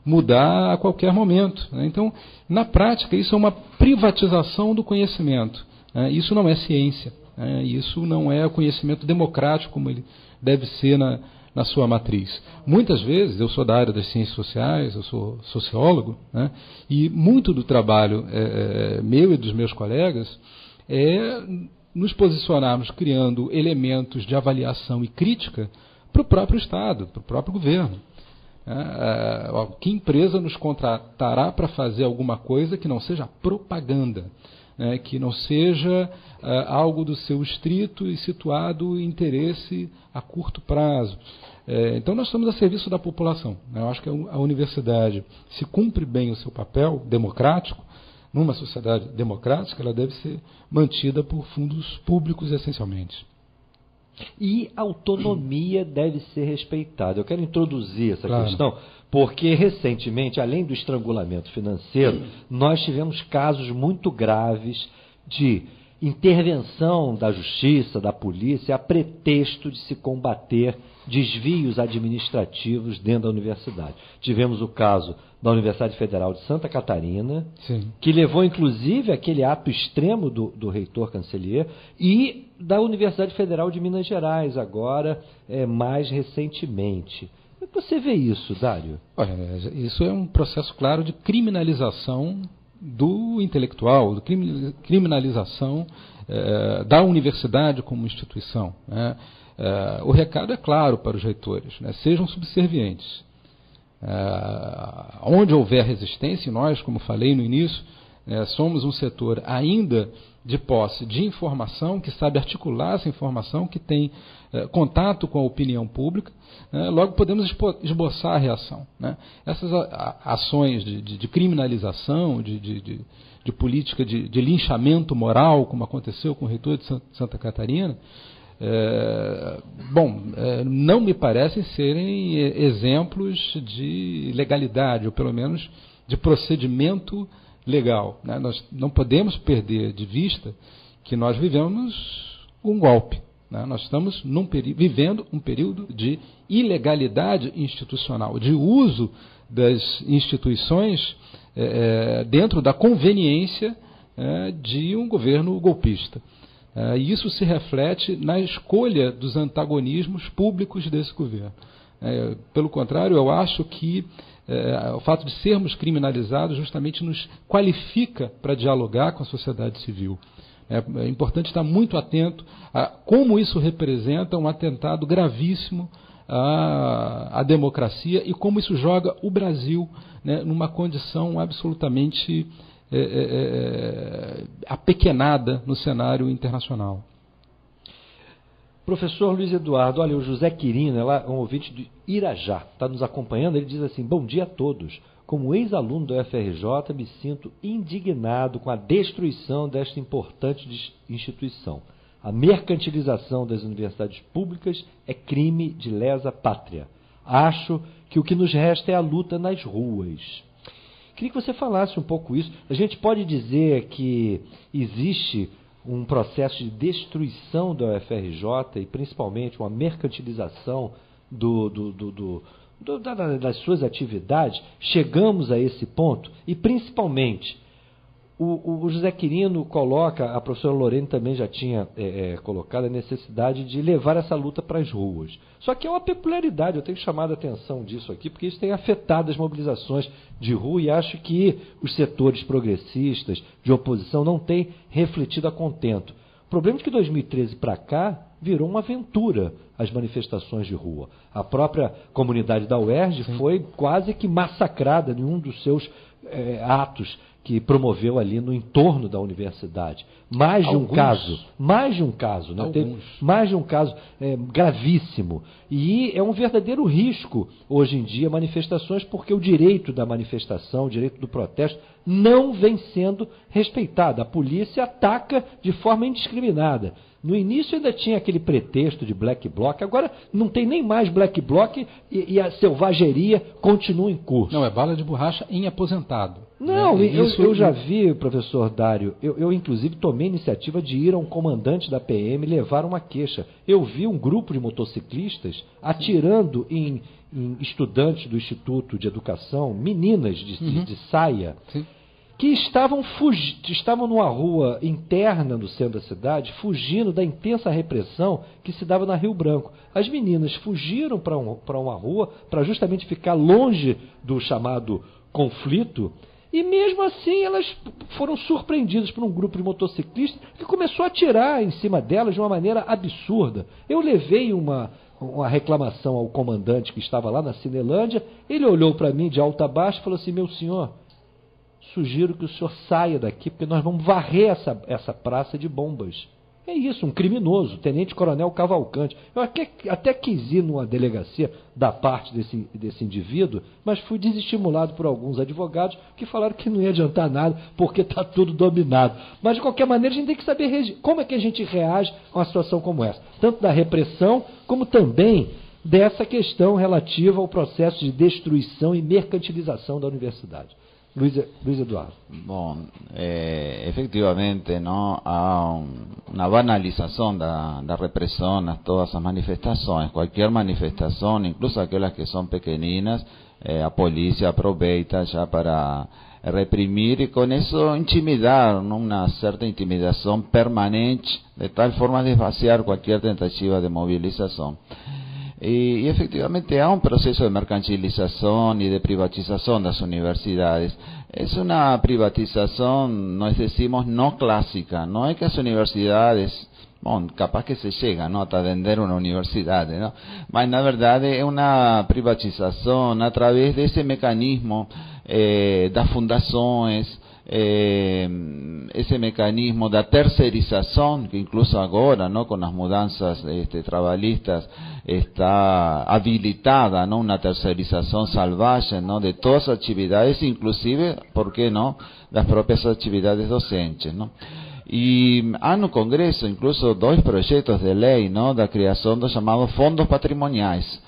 mudar a qualquer momento. Né. Então, na prática, isso é uma privatização do conhecimento. Né, isso não é ciência. Né, isso não é o conhecimento democrático como ele deve ser na sua matriz. Muitas vezes, eu sou da área das ciências sociais, eu sou sociólogo, né, e muito do trabalho meu e dos meus colegas é nos posicionarmos criando elementos de avaliação e crítica para o próprio Estado, para o próprio governo. Que empresa nos contratará para fazer alguma coisa que não seja propaganda, né, que não seja algo do seu estrito e situado interesse a curto prazo. Então nós estamos a serviço da população. Né? Eu acho que a universidade, se cumpre bem o seu papel democrático, numa sociedade democrática, ela deve ser mantida por fundos públicos essencialmente. E a autonomia deve ser respeitada. Eu quero introduzir essa questão, porque recentemente, além do estrangulamento financeiro, nós tivemos casos muito graves de intervenção da justiça, da polícia, a pretexto de se combater desvios administrativos dentro da universidade. Tivemos o caso da Universidade Federal de Santa Catarina, sim, que levou inclusive aquele ato extremo do reitor Cancellier, e da Universidade Federal de Minas Gerais, agora, mais recentemente. Como é que você vê isso, Dário? Isso é um processo claro de criminalização do intelectual, de criminalização da universidade como instituição. Né? O recado é claro para os reitores, né? Sejam subservientes. Onde houver resistência, e nós, como falei no início, somos um setor ainda de posse de informação, que sabe articular essa informação, que tem contato com a opinião pública, logo podemos esboçar a reação. Né? Essas ações de criminalização, de política de linchamento moral, como aconteceu com o reitor de Santa Catarina, não me parecem serem exemplos de legalidade, ou pelo menos de procedimento legal. Né? Nós não podemos perder de vista que nós vivemos um golpe. Né? Nós estamos vivendo um período de ilegalidade institucional, de uso das instituições dentro da conveniência de um governo golpista. E isso se reflete na escolha dos antagonismos públicos desse governo. Pelo contrário, eu acho que o fato de sermos criminalizados justamente nos qualifica para dialogar com a sociedade civil. É importante estar muito atento a como isso representa um atentado gravíssimo à democracia e como isso joga o Brasil, né, numa condição absolutamente apequenada no cenário internacional. Professor Luiz Eduardo, olha, o José Quirino, um ouvinte de Irajá, está nos acompanhando, ele diz assim: bom dia a todos. Como ex-aluno do UFRJ, me sinto indignado com a destruição desta importante instituição. A mercantilização das universidades públicas é crime de lesa pátria. Acho que o que nos resta é a luta nas ruas. Queria que você falasse um pouco isso. A gente pode dizer que existe um processo de destruição da UFRJ e principalmente uma mercantilização das suas atividades? Chegamos a esse ponto e principalmente o José Quirino coloca, a professora Lorene também já tinha colocado a necessidade de levar essa luta para as ruas. Só que é uma peculiaridade, eu tenho chamado a atenção disso aqui, porque isso tem afetado as mobilizações de rua e acho que os setores progressistas de oposição não têm refletido a contento. O problema é que de 2013 para cá virou uma aventura as manifestações de rua. A própria comunidade da UERJ foi quase que massacrada em um dos seus atos que promoveu ali no entorno da universidade. Mais de um caso, né? Teve mais de um caso gravíssimo. E é um verdadeiro risco, hoje em dia, manifestações, porque o direito da manifestação, o direito do protesto, não vem sendo respeitado. A polícia ataca de forma indiscriminada. No início ainda tinha aquele pretexto de black bloc, agora não tem nem mais black bloc e a selvageria continua em curso. Não, é bala de borracha em aposentado. Não, eu já vi, professor Dário, eu inclusive tomei a iniciativa de ir a um comandante da PM levar uma queixa. Eu vi um grupo de motociclistas atirando em estudantes do Instituto de Educação, meninas de saia, que estavam numa rua interna do centro da cidade, fugindo da intensa repressão que se dava na Rio Branco. As meninas fugiram para uma rua para justamente ficar longe do chamado conflito, e mesmo assim elas foram surpreendidas por um grupo de motociclistas que começou a atirar em cima delas de uma maneira absurda. Eu levei uma reclamação ao comandante que estava lá na Cinelândia, ele olhou para mim de alto a baixo e falou assim: meu senhor, sugiro que o senhor saia daqui, porque nós vamos varrer essa praça de bombas. É isso, um criminoso, tenente-coronel Cavalcante. Eu até quis ir numa delegacia da parte desse indivíduo, mas fui desestimulado por alguns advogados que falaram que não ia adiantar nada, porque está tudo dominado. Mas, de qualquer maneira, a gente tem que saber como é que a gente reage a uma situação como essa. Tanto da repressão, como também dessa questão relativa ao processo de destruição e mercantilização da universidade. Luiz Eduardo. Bom, efectivamente, não há uma banalização da repressão a todas as manifestações. Qualquer manifestação, incluso aquelas que são pequeninas, a polícia aproveita já para reprimir e com isso intimidar, uma certa intimidação permanente, de tal forma de esvaziar qualquer tentativa de mobilização. Y efectivamente hay un proceso de mercantilización y de privatización de las universidades. Es una privatización, nos decimos, no clásica. No es que las universidades, bueno, capaz que se llega, ¿no?, hasta vender una universidad, ¿no? Mas na verdade é uma privatização a través desse mecanismo das fundações, ese mecanismo da terceirização, que incluso agora, ¿no?, con las mudanças trabalhistas, está habilitada, ¿no?, una terceirização salvaje, ¿no?, de todas as atividades, inclusive, ¿por qué no?, das próprias atividades docentes, ¿no? E há no Congresso incluso 2 projetos de lei, ¿no?, da criação dos chamados fundos patrimoniais,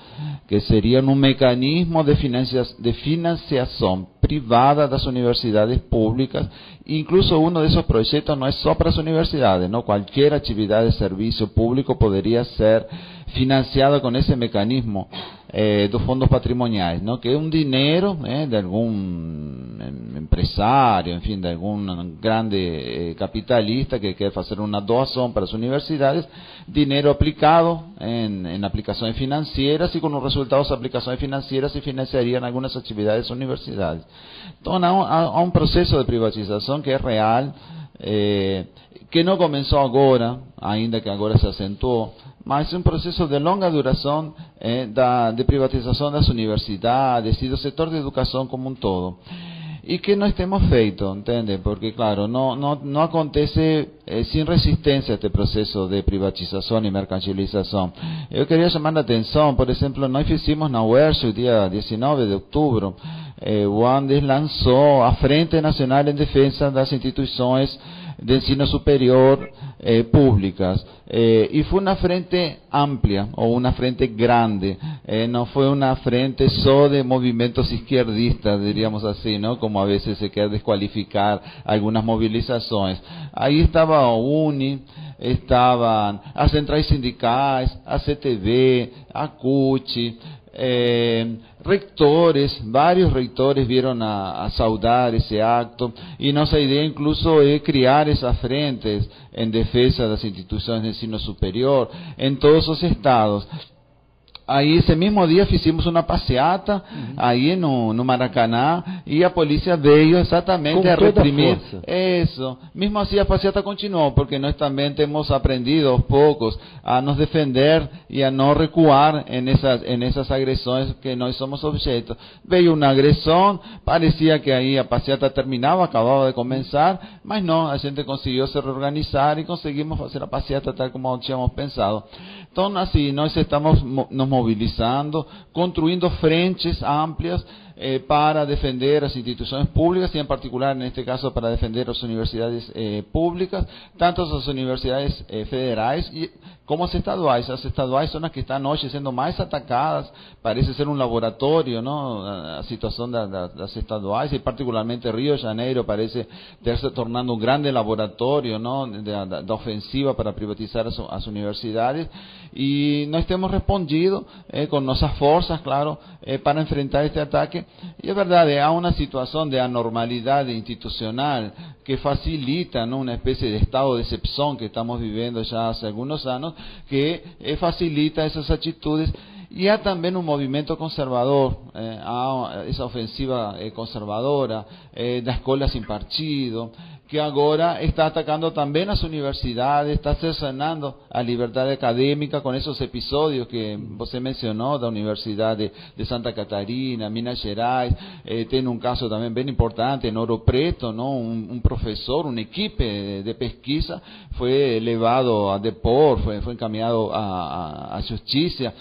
que seriam um mecanismo de financiação privada das universidades públicas. Incluso uno de esos proyectos no es só para as universidades, ¿no? Cualquier actividad de servicio público podría ser financiada con ese mecanismo dos fondos patrimoniais, ¿no? Que es un dinero de algún empresario, en fin, de algún grande capitalista que quiere hacer una doación para las universidades, dinero aplicado en aplicaciones financieras, y con los resultados de aplicaciones financieras se financiarían algunas actividades de universidades. Entonces, há un proceso de privatización que es real, que no comenzó agora, ainda que agora se acentuou, mas um processo de longa duração de privatização das universidades e do setor de educação como um todo. E que nós temos feito, entende? Porque, claro, não acontece sem resistência este processo de privatização e mercantilização. Eu queria chamar a atenção, por exemplo, nós fizemos na UERJ, o dia 19 de outubro, o Andes lançou a Frente Nacional em Defesa das Instituições de ensino superior públicas, y fue una frente amplia o una frente grande, no fue una frente solo de movimientos izquierdistas, diríamos así, ¿no?, como a veces se quiere descualificar algunas movilizaciones. Ahí estaba a UNI, estaban as centrais sindicais, a CTV, a CUT, rectores, varios rectores vieron a saudar ese acto, y nuestra idea incluso es crear esas frentes en defensa de las instituciones de ensino superior en todos los estados. Aí, esse mesmo dia, fizemos uma passeata aí no Maracanã, e a polícia veio exatamente a reprimir isso. Mesmo assim, a passeata continuou, porque nós também temos aprendido aos poucos a nos defender e a não recuar em essas agressões que nós somos objeto. Veio uma agressão, parecia que aí a passeata terminava, acabava de começar, mas não, a gente conseguiu se reorganizar e conseguimos fazer a passeata tal como tínhamos pensado. Então, assim, nós estamos nos movilizando, construindo frentes amplias para defender defender as instituições públicas, e em particular, neste caso, para defender as universidades públicas, tanto as universidades federais como as estaduais. As estaduais são as que estão hoje sendo mais atacadas, parece ser um laboratório, não? A situação das estaduais, e particularmente Rio de Janeiro parece ter se tornando um grande laboratório, não? Da ofensiva para privatizar as universidades, e nós temos respondido com nossas forças, claro, para enfrentar este ataque. E é verdade, há uma situação de anormalidade institucional que facilita, ¿no?, una especie de estado de excepción que estamos viviendo ya hace algunos años, que facilita esas atitudes. Y hay también un movimiento conservador, esa ofensiva conservadora, da escola sin partido, que agora está atacando também as universidades, está cercenando a liberdade acadêmica com esses episódios que você mencionou da Universidade de Santa Catarina, Minas Gerais. Tem um caso também bem importante em Ouro Preto, não? Um professor, uma equipe de pesquisa foi levado a depor, foi encaminhado à justiça,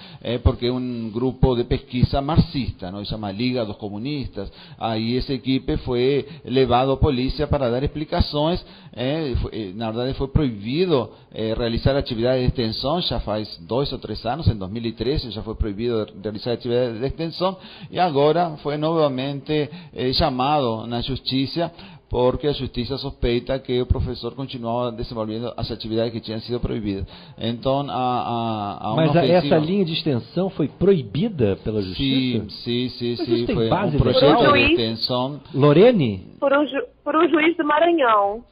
porque um grupo de pesquisa marxista, não? Se chama Liga dos Comunistas. Aí essa equipe foi levado à polícia para dar explicações. Na verdade foi proibido realizar atividades de extensão já faz 2 ou 3 anos, em 2013 já foi proibido realizar atividades de extensão, e agora foi novamente chamado na justiça, porque a justiça suspeita que o professor continuava desenvolvendo as atividades que tinham sido proibidas. Então, mas essa linha de extensão foi proibida pela justiça? Sim. Foi um projeto de extensão. Lorene? Por um juiz do Maranhão.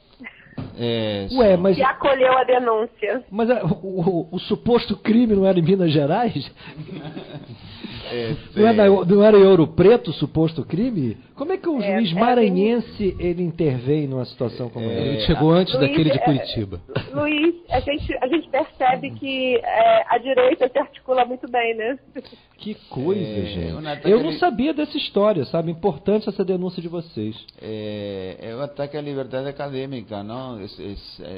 Mas que acolheu a denúncia. Mas o suposto crime não era em Minas Gerais? Não era em Ouro Preto o suposto crime? Como é que o juiz maranhense ele intervém numa situação como essa? Ele chegou antes daquele de Curitiba. Luiz, a gente percebe que a direita se articula muito bem, né? Que coisa, gente. Eu não sabia dessa história, sabe? Importante essa denúncia de vocês. É um ataque à liberdade acadêmica, não?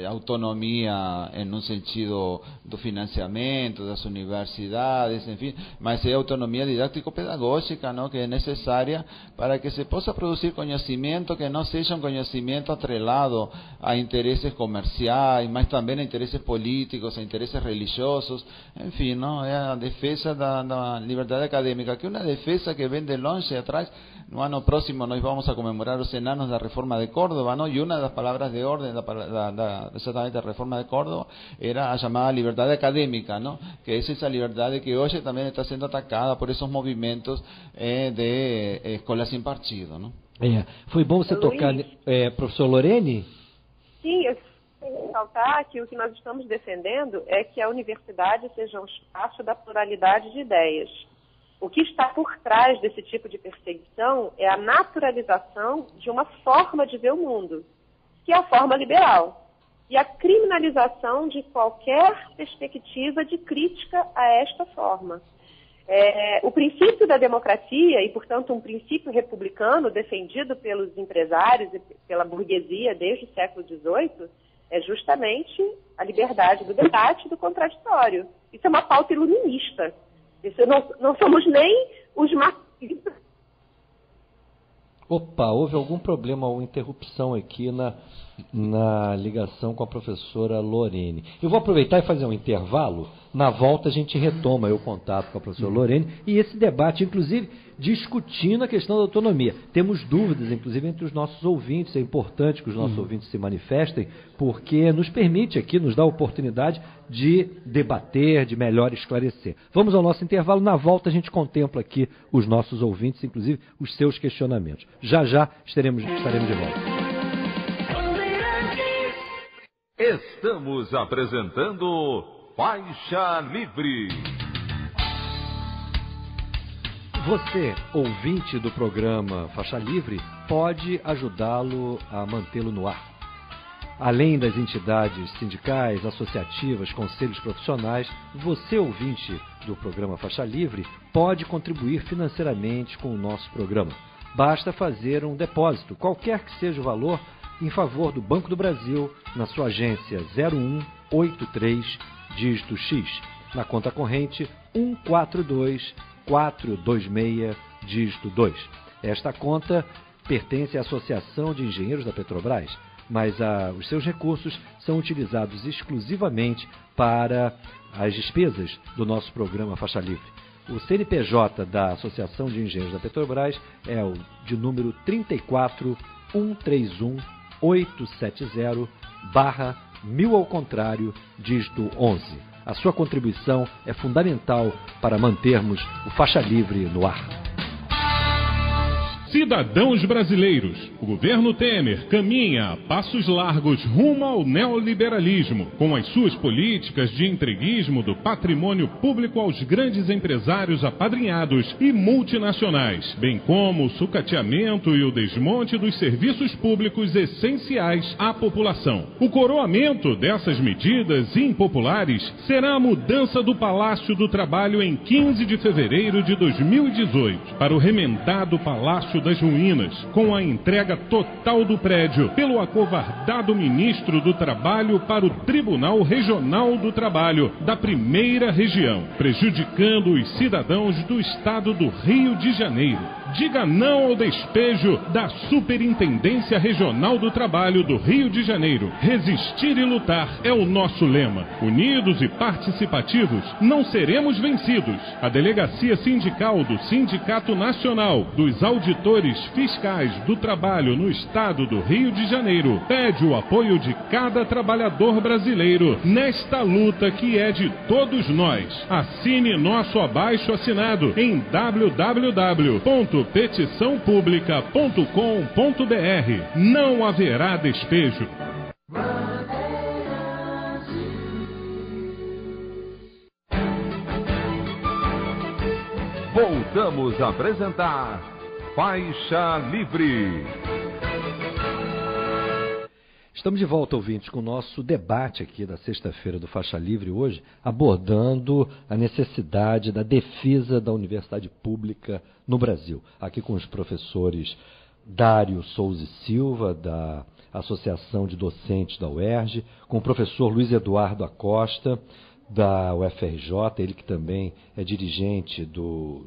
Autonomia em um sentido do financiamento das universidades, enfim, mas é autonomia didático-pedagógica, não? Que é necessária para que se possa produzir conhecimento que não seja um conhecimento atrelado a interesses comerciais, mas também a interesses políticos, a interesses religiosos, enfim, não? É a defesa da liberdade acadêmica, que é uma defesa que vem de longe atrás. No ano próximo nós vamos a comemorar os 100 anos da Reforma de Córdoba, não? E uma das palavras de ordem exatamente da Reforma de Córdoba era a chamada liberdade acadêmica, não? Que é essa liberdade que hoje também está sendo atacada por esses movimentos de escolas sem partido, não? Foi bom você tocar, professor Lorene? Sim, eu tenho que ressaltar que o que nós estamos defendendo é que a universidade seja um espaço da pluralidade de ideias. O que está por trás desse tipo de perseguição é a naturalização de uma forma de ver o mundo, que é a forma liberal, e a criminalização de qualquer perspectiva de crítica a esta forma. O princípio da democracia, e portanto um princípio republicano defendido pelos empresários e pela burguesia desde o século XVIII, é justamente a liberdade do debate e do contraditório. Isso é uma pauta iluminista. Isso não somos nem os marxistas. Opa, houve algum problema ou interrupção aqui na ligação com a professora Lorene. Eu vou aproveitar e fazer um intervalo. Na volta a gente retoma o contato com a professora Lorene e esse debate, inclusive, discutindo a questão da autonomia. Temos dúvidas, inclusive, entre os nossos ouvintes. É importante que os nossos ouvintes se manifestem, porque nos permite aqui, nos dá a oportunidade de debater, de melhor esclarecer. Vamos ao nosso intervalo. Na volta a gente contempla aqui os nossos ouvintes, inclusive os seus questionamentos. Já estaremos de volta. Estamos apresentando Faixa Livre. Você, ouvinte do programa Faixa Livre, pode ajudá-lo a mantê-lo no ar. Além das entidades sindicais, associativas, conselhos profissionais, você, ouvinte do programa Faixa Livre, pode contribuir financeiramente com o nosso programa. Basta fazer um depósito, qualquer que seja o valor, em favor do Banco do Brasil, na sua agência 0183, dígito X, na conta corrente 142426, dígito 2. Esta conta pertence à Associação de Engenheiros da Petrobras, mas os seus recursos são utilizados exclusivamente para as despesas do nosso programa Faixa Livre. O CNPJ da Associação de Engenheiros da Petrobras é o de número 34131-870/1000 ao contrário, dígito 11. A sua contribuição é fundamental para mantermos o Faixa Livre no ar. Cidadãos brasileiros, o governo Temer caminha a passos largos rumo ao neoliberalismo, com as suas políticas de entreguismo do patrimônio público aos grandes empresários apadrinhados e multinacionais, bem como o sucateamento e o desmonte dos serviços públicos essenciais à população. O coroamento dessas medidas impopulares será a mudança do Palácio do Trabalho em 15 de fevereiro de 2018 para o remendado Palácio das Ruínas, com a entrega total do prédio pelo acovardado ministro do Trabalho para o Tribunal Regional do Trabalho da Primeira Região, prejudicando os cidadãos do estado do Rio de Janeiro. Diga não ao despejo da Superintendência Regional do Trabalho do Rio de Janeiro. Resistir e lutar é o nosso lema. Unidos e participativos, não seremos vencidos. A Delegacia Sindical do Sindicato Nacional dos Auditores Fiscais do Trabalho no Estado do Rio de Janeiro pede o apoio de cada trabalhador brasileiro nesta luta que é de todos nós. Assine nosso abaixo-assinado em www.petiçãopublica.com.br. Não haverá despejo. Voltamos a apresentar Faixa Livre. Estamos de volta, ouvintes, com o nosso debate aqui da sexta-feira do Faixa Livre hoje, abordando a necessidade da defesa da universidade pública no Brasil. Aqui com os professores Dário Souza e Silva, da Associação de Docentes da UERJ, com o professor Luiz Eduardo Acosta, da UFRJ, ele que também é dirigente do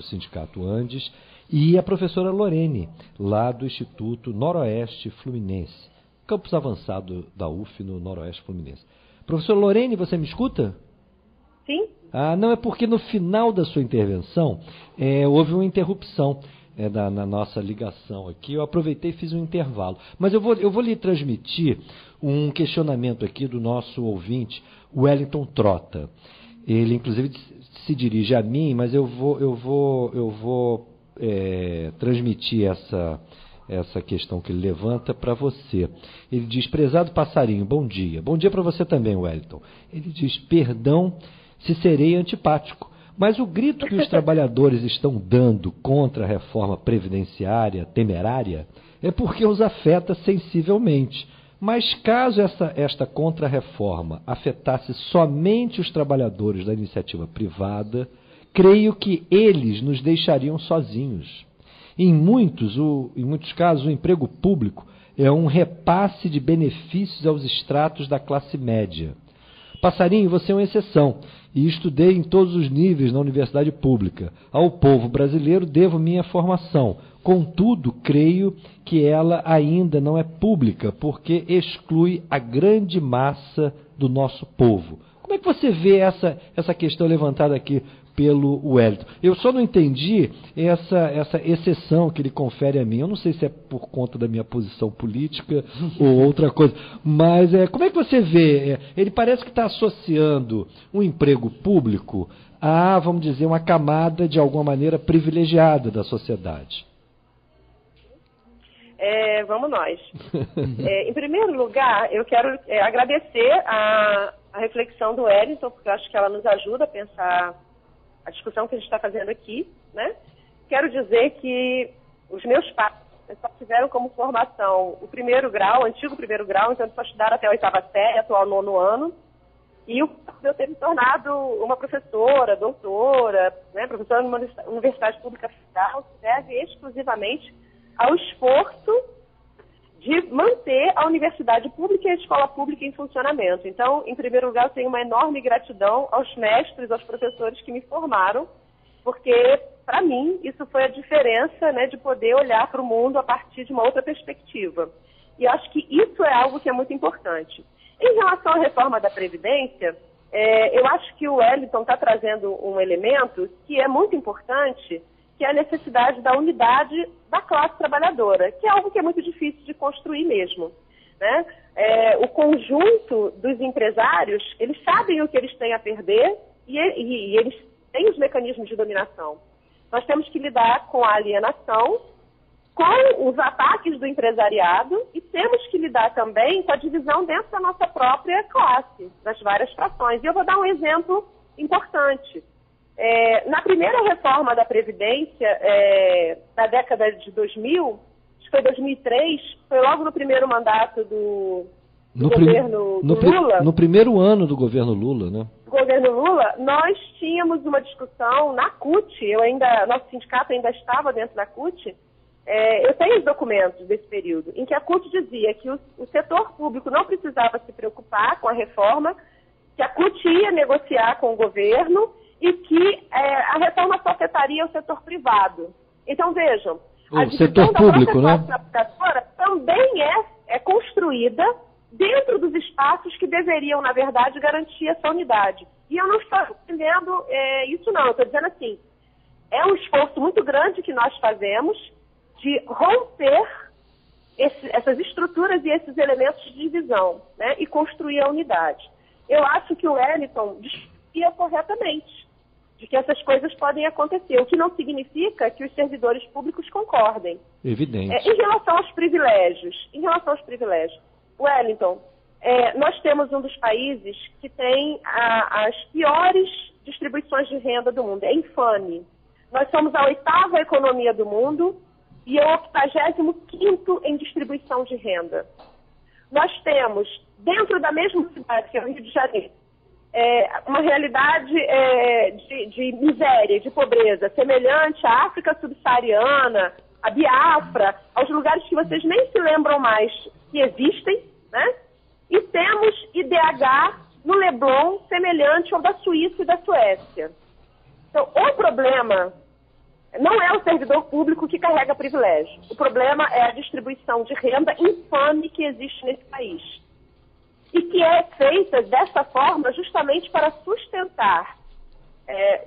Sindicato Andes, e a professora Lorene, lá do Instituto Noroeste Fluminense, campus avançado da UF no Noroeste Fluminense. Professora Lorene, você me escuta? Sim. Não, é porque no final da sua intervenção houve uma interrupção na nossa ligação aqui. Eu aproveitei e fiz um intervalo. Mas eu vou lhe transmitir um questionamento aqui do nosso ouvinte, Wellington Trota. Ele, inclusive, se dirige a mim, mas eu vou transmitir essa questão que ele levanta para você. Ele diz: prezado passarinho, bom dia. Bom dia para você também, Wellington. Ele diz: perdão se serei antipático, mas o grito que os trabalhadores estão dando contra a reforma previdenciária temerária é porque os afeta sensivelmente. Mas caso esta contra-reforma afetasse somente os trabalhadores da iniciativa privada, creio que eles nos deixariam sozinhos. Em muitos casos, o emprego público é um repasse de benefícios aos estratos da classe média. Passarinho, você é uma exceção, e estudei em todos os níveis na universidade pública. Ao povo brasileiro devo minha formação. Contudo, creio que ela ainda não é pública, porque exclui a grande massa do nosso povo. Como é que você vê essa questão levantada aqui pelo Wellington? Eu só não entendi essa exceção que ele confere a mim. Eu não sei se é por conta da minha posição política ou outra coisa. Mas como é que você vê? Ele parece que está associando um emprego público a, vamos dizer, uma camada de alguma maneira privilegiada da sociedade. Vamos nós. Em primeiro lugar, eu quero agradecer a reflexão do Wellington, porque eu acho que ela nos ajuda a pensar a discussão que a gente está fazendo aqui, né? Quero dizer que os meus pais só tiveram como formação o primeiro grau, o antigo primeiro grau, então eles só estudaram até a 8ª série, atual 9º ano, e o eu ter me tornado uma professora, doutora, né, professora numa universidade pública federal, se deve exclusivamente ao esforço de manter a universidade pública e a escola pública em funcionamento. Então, em primeiro lugar, eu tenho uma enorme gratidão aos mestres, aos professores que me formaram, porque para mim, isso foi a diferença, né, de poder olhar para o mundo a partir de uma outra perspectiva. E acho que isso é algo que é muito importante. Em relação à reforma da Previdência, eu acho que o Wellington está trazendo um elemento que é muito importante, que é a necessidade da unidade da classe trabalhadora, que é algo que é muito difícil de construir mesmo, né? O conjunto dos empresários, eles sabem o que eles têm a perder e eles têm os mecanismos de dominação. Nós temos que lidar com a alienação, com os ataques do empresariado e temos que lidar também com a divisão dentro da nossa própria classe, das várias frações. E eu vou dar um exemplo importante. Na primeira reforma da Previdência, da década de 2000, acho que foi 2003, foi logo no primeiro mandato do governo Lula. No primeiro ano do governo Lula, né? Governo Lula, nós tínhamos uma discussão na CUT, nosso sindicato ainda estava dentro da CUT. Eu tenho os documentos desse período, em que a CUT dizia que o setor público não precisava se preocupar com a reforma, que a CUT ia negociar com o governo e que a reforma só afetaria o setor privado. Então, vejam, a divisão da própria classe trabalhadora também é construída dentro dos espaços que deveriam, na verdade, garantir essa unidade. E eu não estou entendendo isso não, eu estou dizendo assim, é um esforço muito grande que nós fazemos de romper essas estruturas e esses elementos de divisão, né, e construir a unidade. Eu acho que o Wellington desconfia corretamente de que essas coisas podem acontecer, o que não significa que os servidores públicos concordem. Evidente. Em relação aos privilégios, Wellington, nós temos um dos países que tem as piores distribuições de renda do mundo, é infame. Nós somos a 8ª economia do mundo e o 85º em distribuição de renda. Nós temos, dentro da mesma cidade, que é o Rio de Janeiro, uma realidade de miséria, de pobreza, semelhante à África subsaariana, a Biafra, aos lugares que vocês nem se lembram mais que existem, né? E temos IDH no Leblon, semelhante ao da Suíça e da Suécia. Então, o problema não é o servidor público que carrega privilégio. O problema é a distribuição de renda infame que existe nesse país. E que é feita dessa forma justamente para sustentar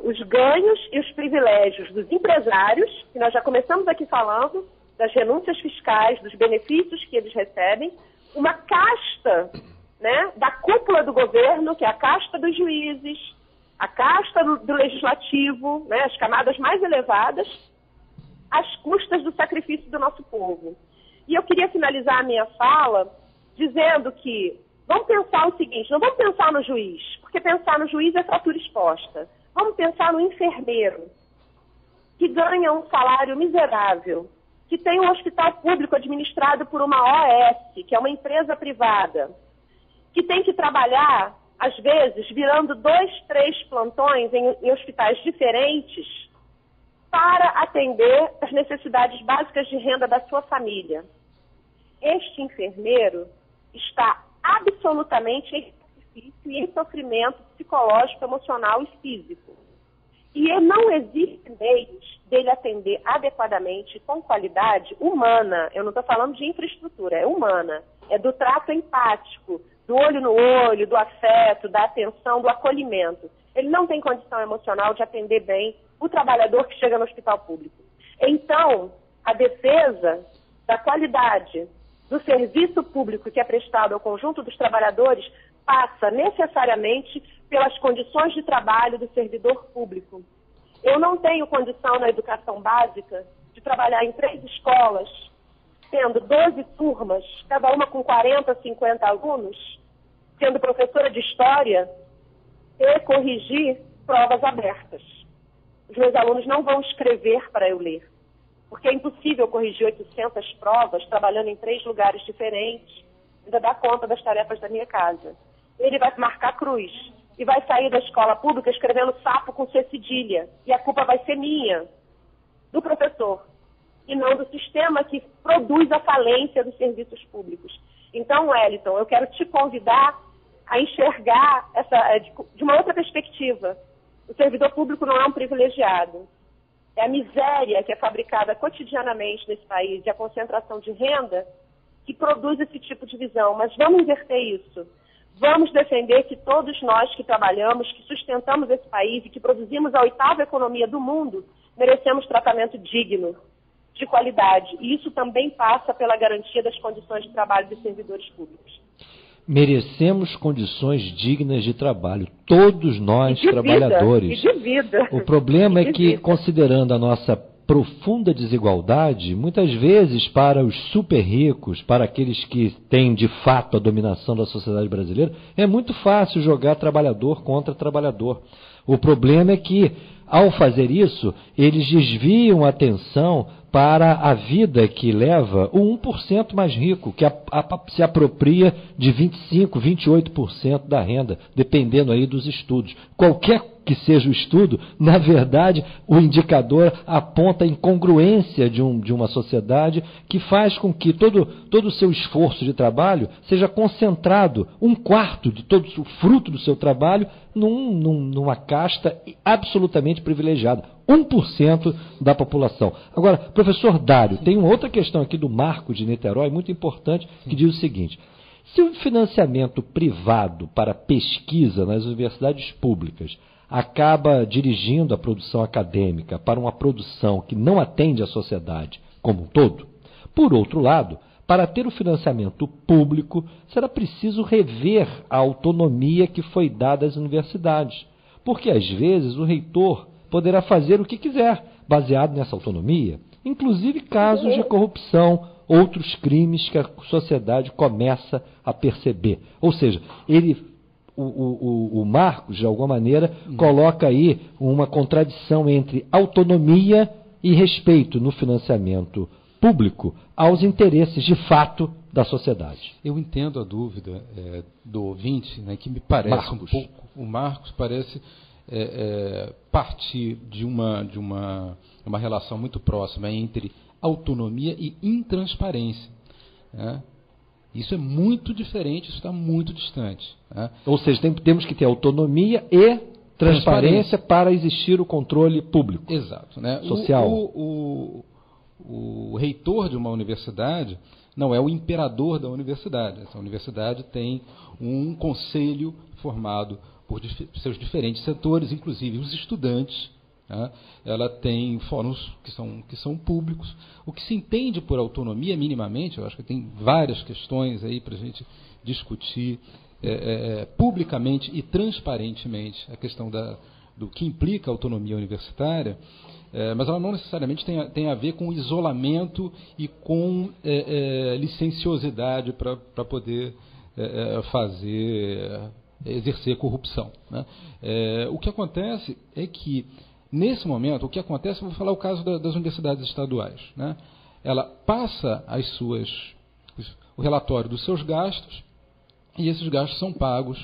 os ganhos e os privilégios dos empresários, que nós já começamos aqui falando, das renúncias fiscais, dos benefícios que eles recebem, uma casta, né, da cúpula do governo, que é a casta dos juízes, a casta do legislativo, né, as camadas mais elevadas, às custas do sacrifício do nosso povo. E eu queria finalizar a minha fala dizendo que vamos pensar o seguinte, não vamos pensar no juiz, porque pensar no juiz é fratura exposta. Vamos pensar no enfermeiro, que ganha um salário miserável, que tem um hospital público administrado por uma OS, que é uma empresa privada, que tem que trabalhar, às vezes, virando 2, 3 plantões em hospitais diferentes para atender as necessidades básicas de renda da sua família. Este enfermeiro está absolutamente em sacrifício e em sofrimento psicológico, emocional e físico. E não existe meio dele atender adequadamente, com qualidade humana. Eu não estou falando de infraestrutura, é humana. É do trato empático, do olho no olho, do afeto, da atenção, do acolhimento. Ele não tem condição emocional de atender bem o trabalhador que chega no hospital público. Então, a defesa da qualidade do serviço público que é prestado ao conjunto dos trabalhadores passa necessariamente pelas condições de trabalho do servidor público. Eu não tenho condição na educação básica de trabalhar em 3 escolas, tendo 12 turmas, cada uma com 40, 50 alunos, sendo professora de história, e corrigir provas abertas. Os meus alunos não vão escrever para eu ler, porque é impossível corrigir 800 provas trabalhando em 3 lugares diferentes, ainda dar conta das tarefas da minha casa. Ele vai marcar cruz e vai sair da escola pública escrevendo sapo com C cedilha, e a culpa vai ser minha, do professor, e não do sistema que produz a falência dos serviços públicos. Então, Wellington, eu quero te convidar a enxergar de uma outra perspectiva. O servidor público não é um privilegiado. É a miséria que é fabricada cotidianamente nesse país e a concentração de renda que produz esse tipo de visão. Mas vamos inverter isso. Vamos defender que todos nós que trabalhamos, que sustentamos esse país e que produzimos a 8ª economia do mundo, merecemos tratamento digno, de qualidade. E isso também passa pela garantia das condições de trabalho dos servidores públicos. Merecemos condições dignas de trabalho, todos nós trabalhadores. E de vida. O problema é que, considerando a nossa profunda desigualdade, muitas vezes para os super ricos, para aqueles que têm de fato a dominação da sociedade brasileira, é muito fácil jogar trabalhador contra trabalhador. O problema é que, ao fazer isso, eles desviam a atenção para a vida que leva o 1% mais rico, que se apropria de 25%, 28% da renda, dependendo aí dos estudos. Qualquer que seja o estudo, na verdade, o indicador aponta a incongruência de uma sociedade que faz com que todo o seu esforço de trabalho seja concentrado, 1/4 de todo o fruto do seu trabalho, numa casta absolutamente privilegiada. 1% da população. Agora, professor Dário, tem uma outra questão aqui do Marco de Niterói, muito importante, que diz o seguinte: se o financiamento privado para pesquisa nas universidades públicas acaba dirigindo a produção acadêmica para uma produção que não atende à sociedade como um todo, por outro lado, para ter o financiamento público, será preciso rever a autonomia que foi dada às universidades, porque às vezes o reitor poderá fazer o que quiser, baseado nessa autonomia, inclusive casos de corrupção, outros crimes que a sociedade começa a perceber. Ou seja, o Marcos, de alguma maneira, coloca aí uma contradição entre autonomia e respeito no financiamento público aos interesses, de fato, da sociedade. Eu entendo a dúvida do ouvinte, né, que me parece Marcos. Um pouco... O Marcos parece... partir de uma relação muito próxima entre autonomia e intransparência. Né? Isso é muito diferente, isso está muito distante. Né? Ou seja, temos que ter autonomia e transparência para existir o controle público. Exato. Né? Social. O reitor de uma universidade não é o imperador da universidade. Essa universidade tem um conselho formado por seus diferentes setores, inclusive os estudantes. Né? Ela tem fóruns que são públicos. O que se entende por autonomia, minimamente, eu acho que tem várias questões aí para a gente discutir publicamente e transparentemente a questão do que implica a autonomia universitária, mas ela não necessariamente tem a ver com isolamento e com licenciosidade para poder exercer corrupção. Né? O que acontece é que, nesse momento, vou falar o caso das universidades estaduais. Né? Ela passa o relatório dos seus gastos e esses gastos são pagos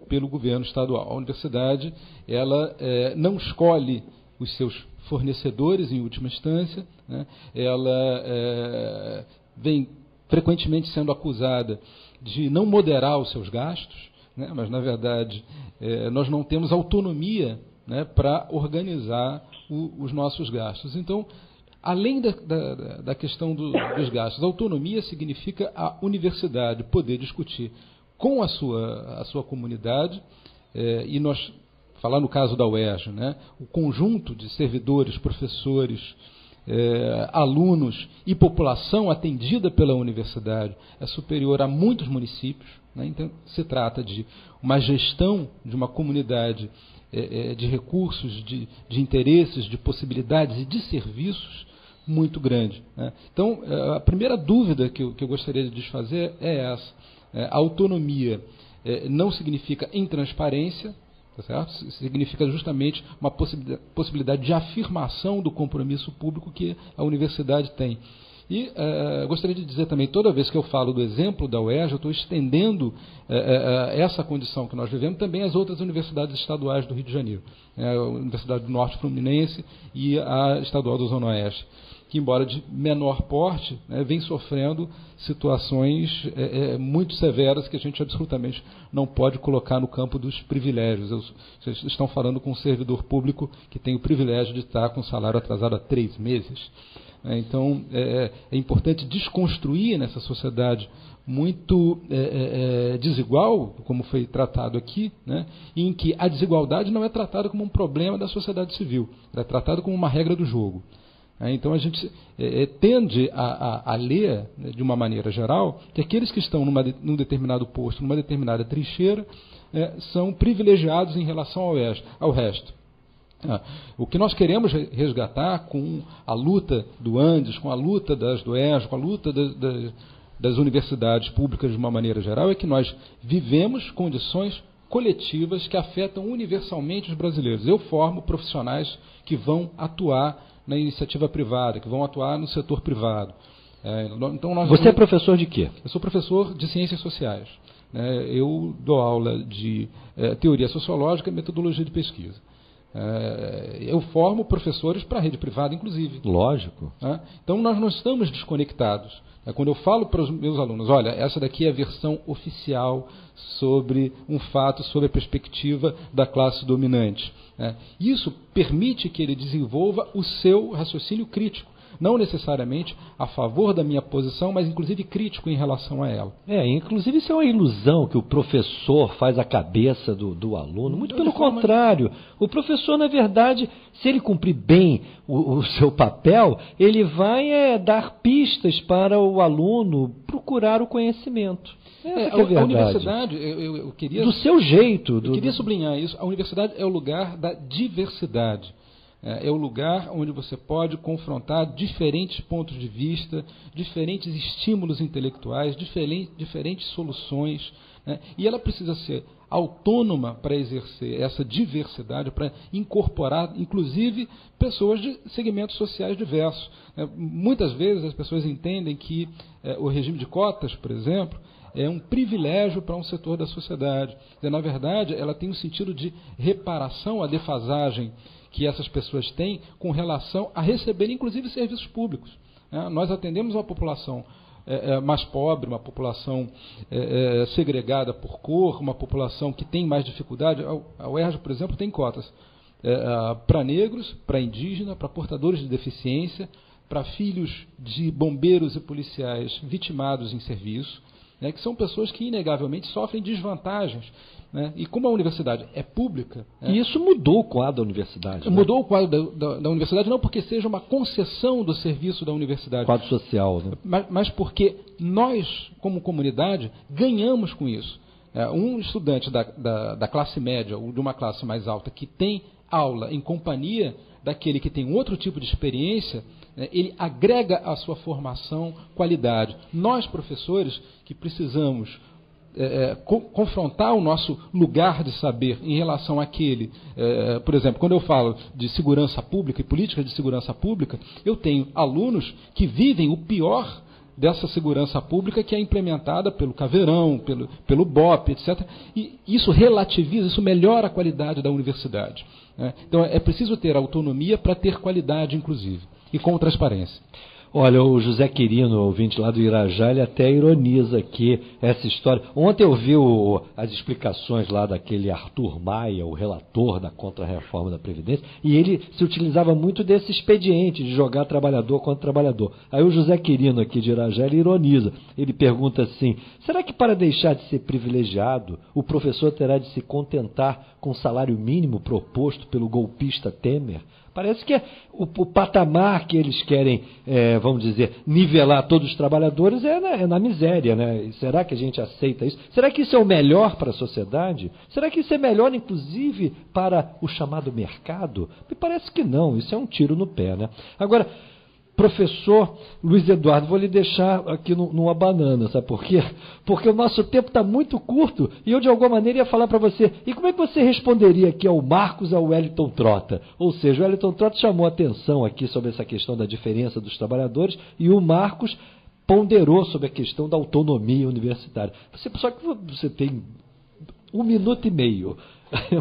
pelo governo estadual. A universidade ela não escolhe os seus fornecedores em última instância, né? Ela vem frequentemente sendo acusada de não moderar os seus gastos, né? Mas, na verdade, nós não temos autonomia, né, para organizar os nossos gastos. Então, além da questão dos gastos, a autonomia significa a universidade poder discutir com a sua comunidade, e nós, falar no caso da UERJ, né, o conjunto de servidores, professores, alunos e população atendida pela universidade é superior a muitos municípios. Né? Então, se trata de uma gestão de uma comunidade de recursos, de interesses, de possibilidades e de serviços muito grande. Né? Então, a primeira dúvida que eu gostaria de desfazer é essa. A autonomia não significa intransparência, tá certo? Significa justamente uma possibilidade de afirmação do compromisso público que a universidade tem. E gostaria de dizer também, toda vez que eu falo do exemplo da UERJ, eu estou estendendo essa condição que nós vivemos também às outras universidades estaduais do Rio de Janeiro, a Universidade do Norte Fluminense e a Estadual da Zona Oeste, que, embora de menor porte, vem sofrendo situações muito severas que a gente absolutamente não pode colocar no campo dos privilégios. Vocês estão falando com um servidor público que tem o privilégio de estar com salário atrasado há 3 meses. Então, é importante desconstruir nessa sociedade muito desigual, como foi tratado aqui, em que a desigualdade não é tratada como um problema da sociedade civil, é tratada como uma regra do jogo. Então, a gente tende a ler, de uma maneira geral, que aqueles que estão num determinado posto, numa determinada trincheira, são privilegiados em relação ao resto. O que nós queremos resgatar com a luta do Andes, com a luta das do UERJ, com a luta das universidades públicas de uma maneira geral, é que nós vivemos condições coletivas que afetam universalmente os brasileiros. Eu formo profissionais que vão atuar na iniciativa privada, que vão atuar no setor privado. Então Você é professor de quê? Eu sou professor de ciências sociais. Eu dou aula de teoria sociológica e metodologia de pesquisa. Eu formo professores para a rede privada, inclusive. Lógico. Então, nós não estamos desconectados. Quando eu falo para os meus alunos, olha, essa daqui é a versão oficial sobre um fato, sobre a perspectiva da classe dominante. Isso permite que ele desenvolva o seu raciocínio crítico. Não necessariamente a favor da minha posição, mas inclusive crítico em relação a ela. Inclusive isso é uma ilusão que o professor faz a cabeça do aluno. Muito pelo contrário. O professor, na verdade, se ele cumprir bem o seu papel, ele vai dar pistas para o aluno procurar o conhecimento. Essa que é a verdade. A universidade, eu queria... Do seu jeito. Eu queria sublinhar isso. A universidade é o lugar da diversidade. É o lugar onde você pode confrontar diferentes pontos de vista, diferentes estímulos intelectuais, diferentes soluções, e ela precisa ser autônoma para exercer essa diversidade, para incorporar, inclusive, pessoas de segmentos sociais diversos. Muitas vezes as pessoas entendem que o regime de cotas, por exemplo, é um privilégio para um setor da sociedade. Na verdade, ela tem um sentido de reparação à defasagem que essas pessoas têm com relação a receber, inclusive, serviços públicos. Nós atendemos uma população mais pobre, uma população segregada por cor, uma população que tem mais dificuldade. A UERJ, por exemplo, tem cotas para negros, para indígenas, para portadores de deficiência, para filhos de bombeiros e policiais vitimados em serviço, que são pessoas que, inegavelmente, sofrem desvantagens. E como a universidade é pública... E isso mudou o quadro da universidade. Mudou o quadro da universidade, não porque seja uma concessão do serviço da universidade. Quadro social. Mas porque nós, como comunidade, ganhamos com isso. Um estudante da classe média ou de uma classe mais alta que tem aula em companhia daquele que tem outro tipo de experiência, ele agrega à sua formação qualidade. Nós, professores, que precisamos confrontar o nosso lugar de saber em relação àquele, por exemplo, quando eu falo de segurança pública e política de segurança pública, eu tenho alunos que vivem o pior dessa segurança pública que é implementada pelo Caveirão, pelo BOP, etc. E isso relativiza, isso melhora a qualidade da universidade. Então é preciso ter autonomia para ter qualidade, inclusive, e com transparência. Olha, o José Quirino, ouvinte lá do Irajá, ele até ironiza aqui essa história. Ontem eu vi as explicações lá daquele Arthur Maia, o relator da contra-reforma da Previdência, e ele se utilizava muito desse expediente de jogar trabalhador contra trabalhador. Aí o José Quirino aqui de Irajá, ele ironiza. Ele pergunta assim, será que para deixar de ser privilegiado, o professor terá de se contentar com o salário mínimo proposto pelo golpista Temer? Parece que o patamar que eles querem, vamos dizer, nivelar todos os trabalhadores é na miséria, né? Será que a gente aceita isso? Será que isso é o melhor para a sociedade? Será que isso é melhor, inclusive, para o chamado mercado? Me parece que não, isso é um tiro no pé, né? Agora, Professor Luiz Eduardo, vou lhe deixar aqui numa banana, sabe por quê? Porque o nosso tempo está muito curto e eu, de alguma maneira, ia falar para você, e como é que você responderia aqui ao Marcos, ao Wellington Trota? Ou seja, o Wellington Trota chamou atenção aqui sobre essa questão da diferença dos trabalhadores e o Marcos ponderou sobre a questão da autonomia universitária. Só que você tem 1 minuto e meio.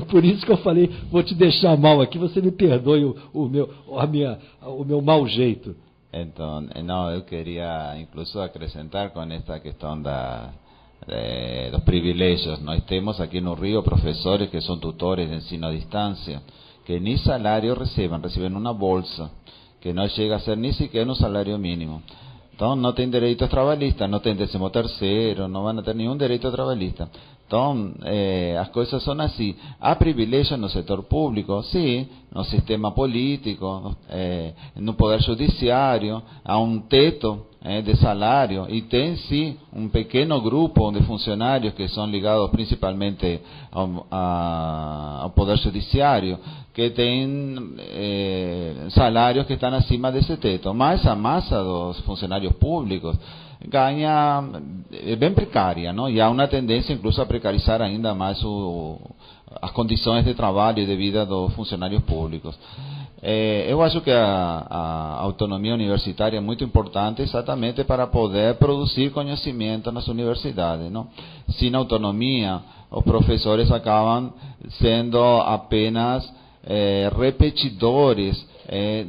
Por isso que eu falei, vou te deixar mal aqui, você me perdoe o meu mau jeito. Então, não, eu queria incluso acrescentar com esta questão dos privilégios. Nós temos aqui no Rio professores que são tutores de ensino à distância, que nem salário recebem uma bolsa, que não chega a ser nem sequer um salário mínimo. Então, não tem direitos trabalhistas, não tem 13º, não vão ter nenhum direito trabalhista. Então, as coisas são assim. Há privilégios no setor público, sim, no sistema político, no poder judiciário, há um teto de salário e tem, sim, um pequeno grupo de funcionários que são ligados principalmente ao poder judiciário, que tem salários que estão acima desse teto. Mas a massa dos funcionários públicos ganha bem precária, não? E há uma tendência incluso a precarizar ainda mais as condições de trabalho e de vida dos funcionários públicos. Eu acho que a autonomia universitária é muito importante exatamente para poder produzir conhecimento nas universidades, não? Sem autonomia, os professores acabam sendo apenas repetidores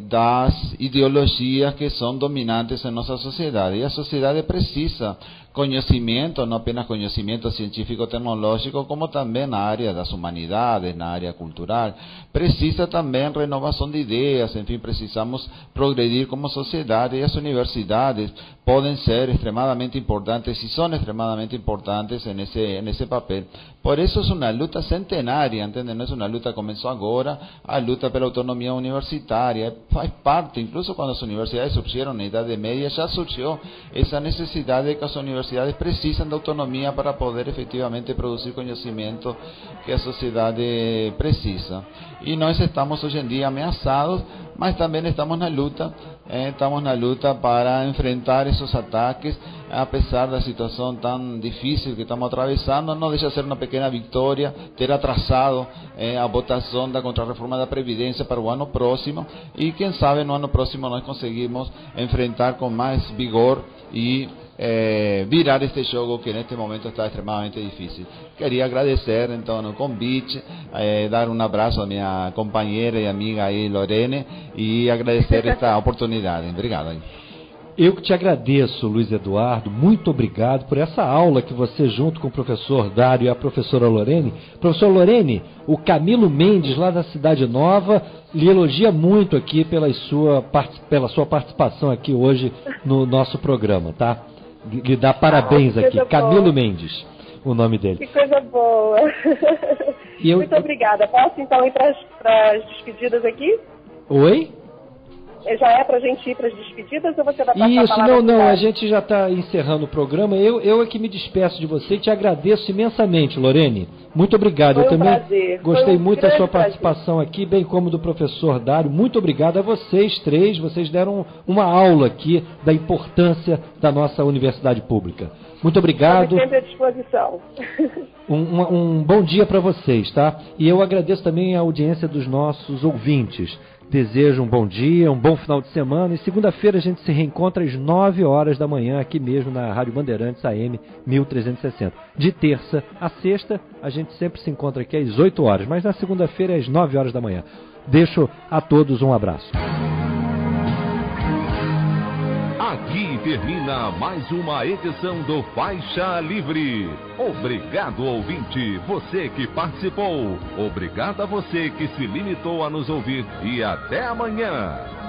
das ideologias que são dominantes em nossa sociedade. E a sociedade precisa conhecimento, não apenas conhecimento científico-tecnológico, como também na área das humanidades, na área cultural. Precisa também renovação de ideias, enfim, precisamos progredir como sociedade, e as universidades podem ser extremadamente importantes e são extremadamente importantes nesse papel. Por isso é uma luta centenária, entende? Não é uma luta que começou agora, a luta pela autonomia universitária faz parte, incluso quando as universidades surgiram na Idade Média, já surgiu essa necessidade de que as universidades precisam de autonomia para poder efetivamente produzir conhecimento que a sociedade precisa. E nós estamos hoje em dia ameaçados, mas também estamos na luta para enfrentar esses ataques, apesar da situação tão difícil que estamos atravessando. Não deixa de ser uma pequena vitória ter atrasado a votação da contrarreforma da Previdência para o ano próximo, e quem sabe no ano próximo nós conseguimos enfrentar com mais vigor e virar este jogo que neste momento está extremamente difícil. Queria agradecer então o convite, dar um abraço à minha companheira e amiga aí, Lorene, e agradecer esta oportunidade. Obrigado. Eu que te agradeço, Luiz Eduardo, muito obrigado por essa aula que você, junto com o professor Dário e a professora Lorene. Professor Lorene, o Camilo Mendes, lá da Cidade Nova, lhe elogia muito aqui pela sua participação aqui hoje no nosso programa, tá? Lhe dá parabéns aqui, Camilo Mendes, o nome dele. Que coisa boa. Muito obrigada. Posso então ir para as despedidas aqui? Oi? Já é para a gente ir para as despedidas ou você vai passar Isso, a palavra? Não, a gente já está encerrando o programa. Eu é que me despeço de você e te agradeço imensamente, Lorene. Muito obrigado. Eu também gostei muito da sua participação aqui, bem como do professor Dário. Muito obrigado a vocês três. Vocês deram uma aula aqui da importância da nossa universidade pública. Muito obrigado. Sempre à disposição. Um bom dia para vocês, tá? E eu agradeço também a audiência dos nossos ouvintes. Desejo um bom dia, um bom final de semana, e segunda-feira a gente se reencontra às 9 horas da manhã aqui mesmo na Rádio Bandeirantes AM 1360. De terça a sexta a gente sempre se encontra aqui às 8 horas, mas na segunda-feira às 9 horas da manhã. Deixo a todos um abraço. Aqui termina mais uma edição do Faixa Livre. Obrigado, ouvinte, você que participou. Obrigado a você que se limitou a nos ouvir. E até amanhã.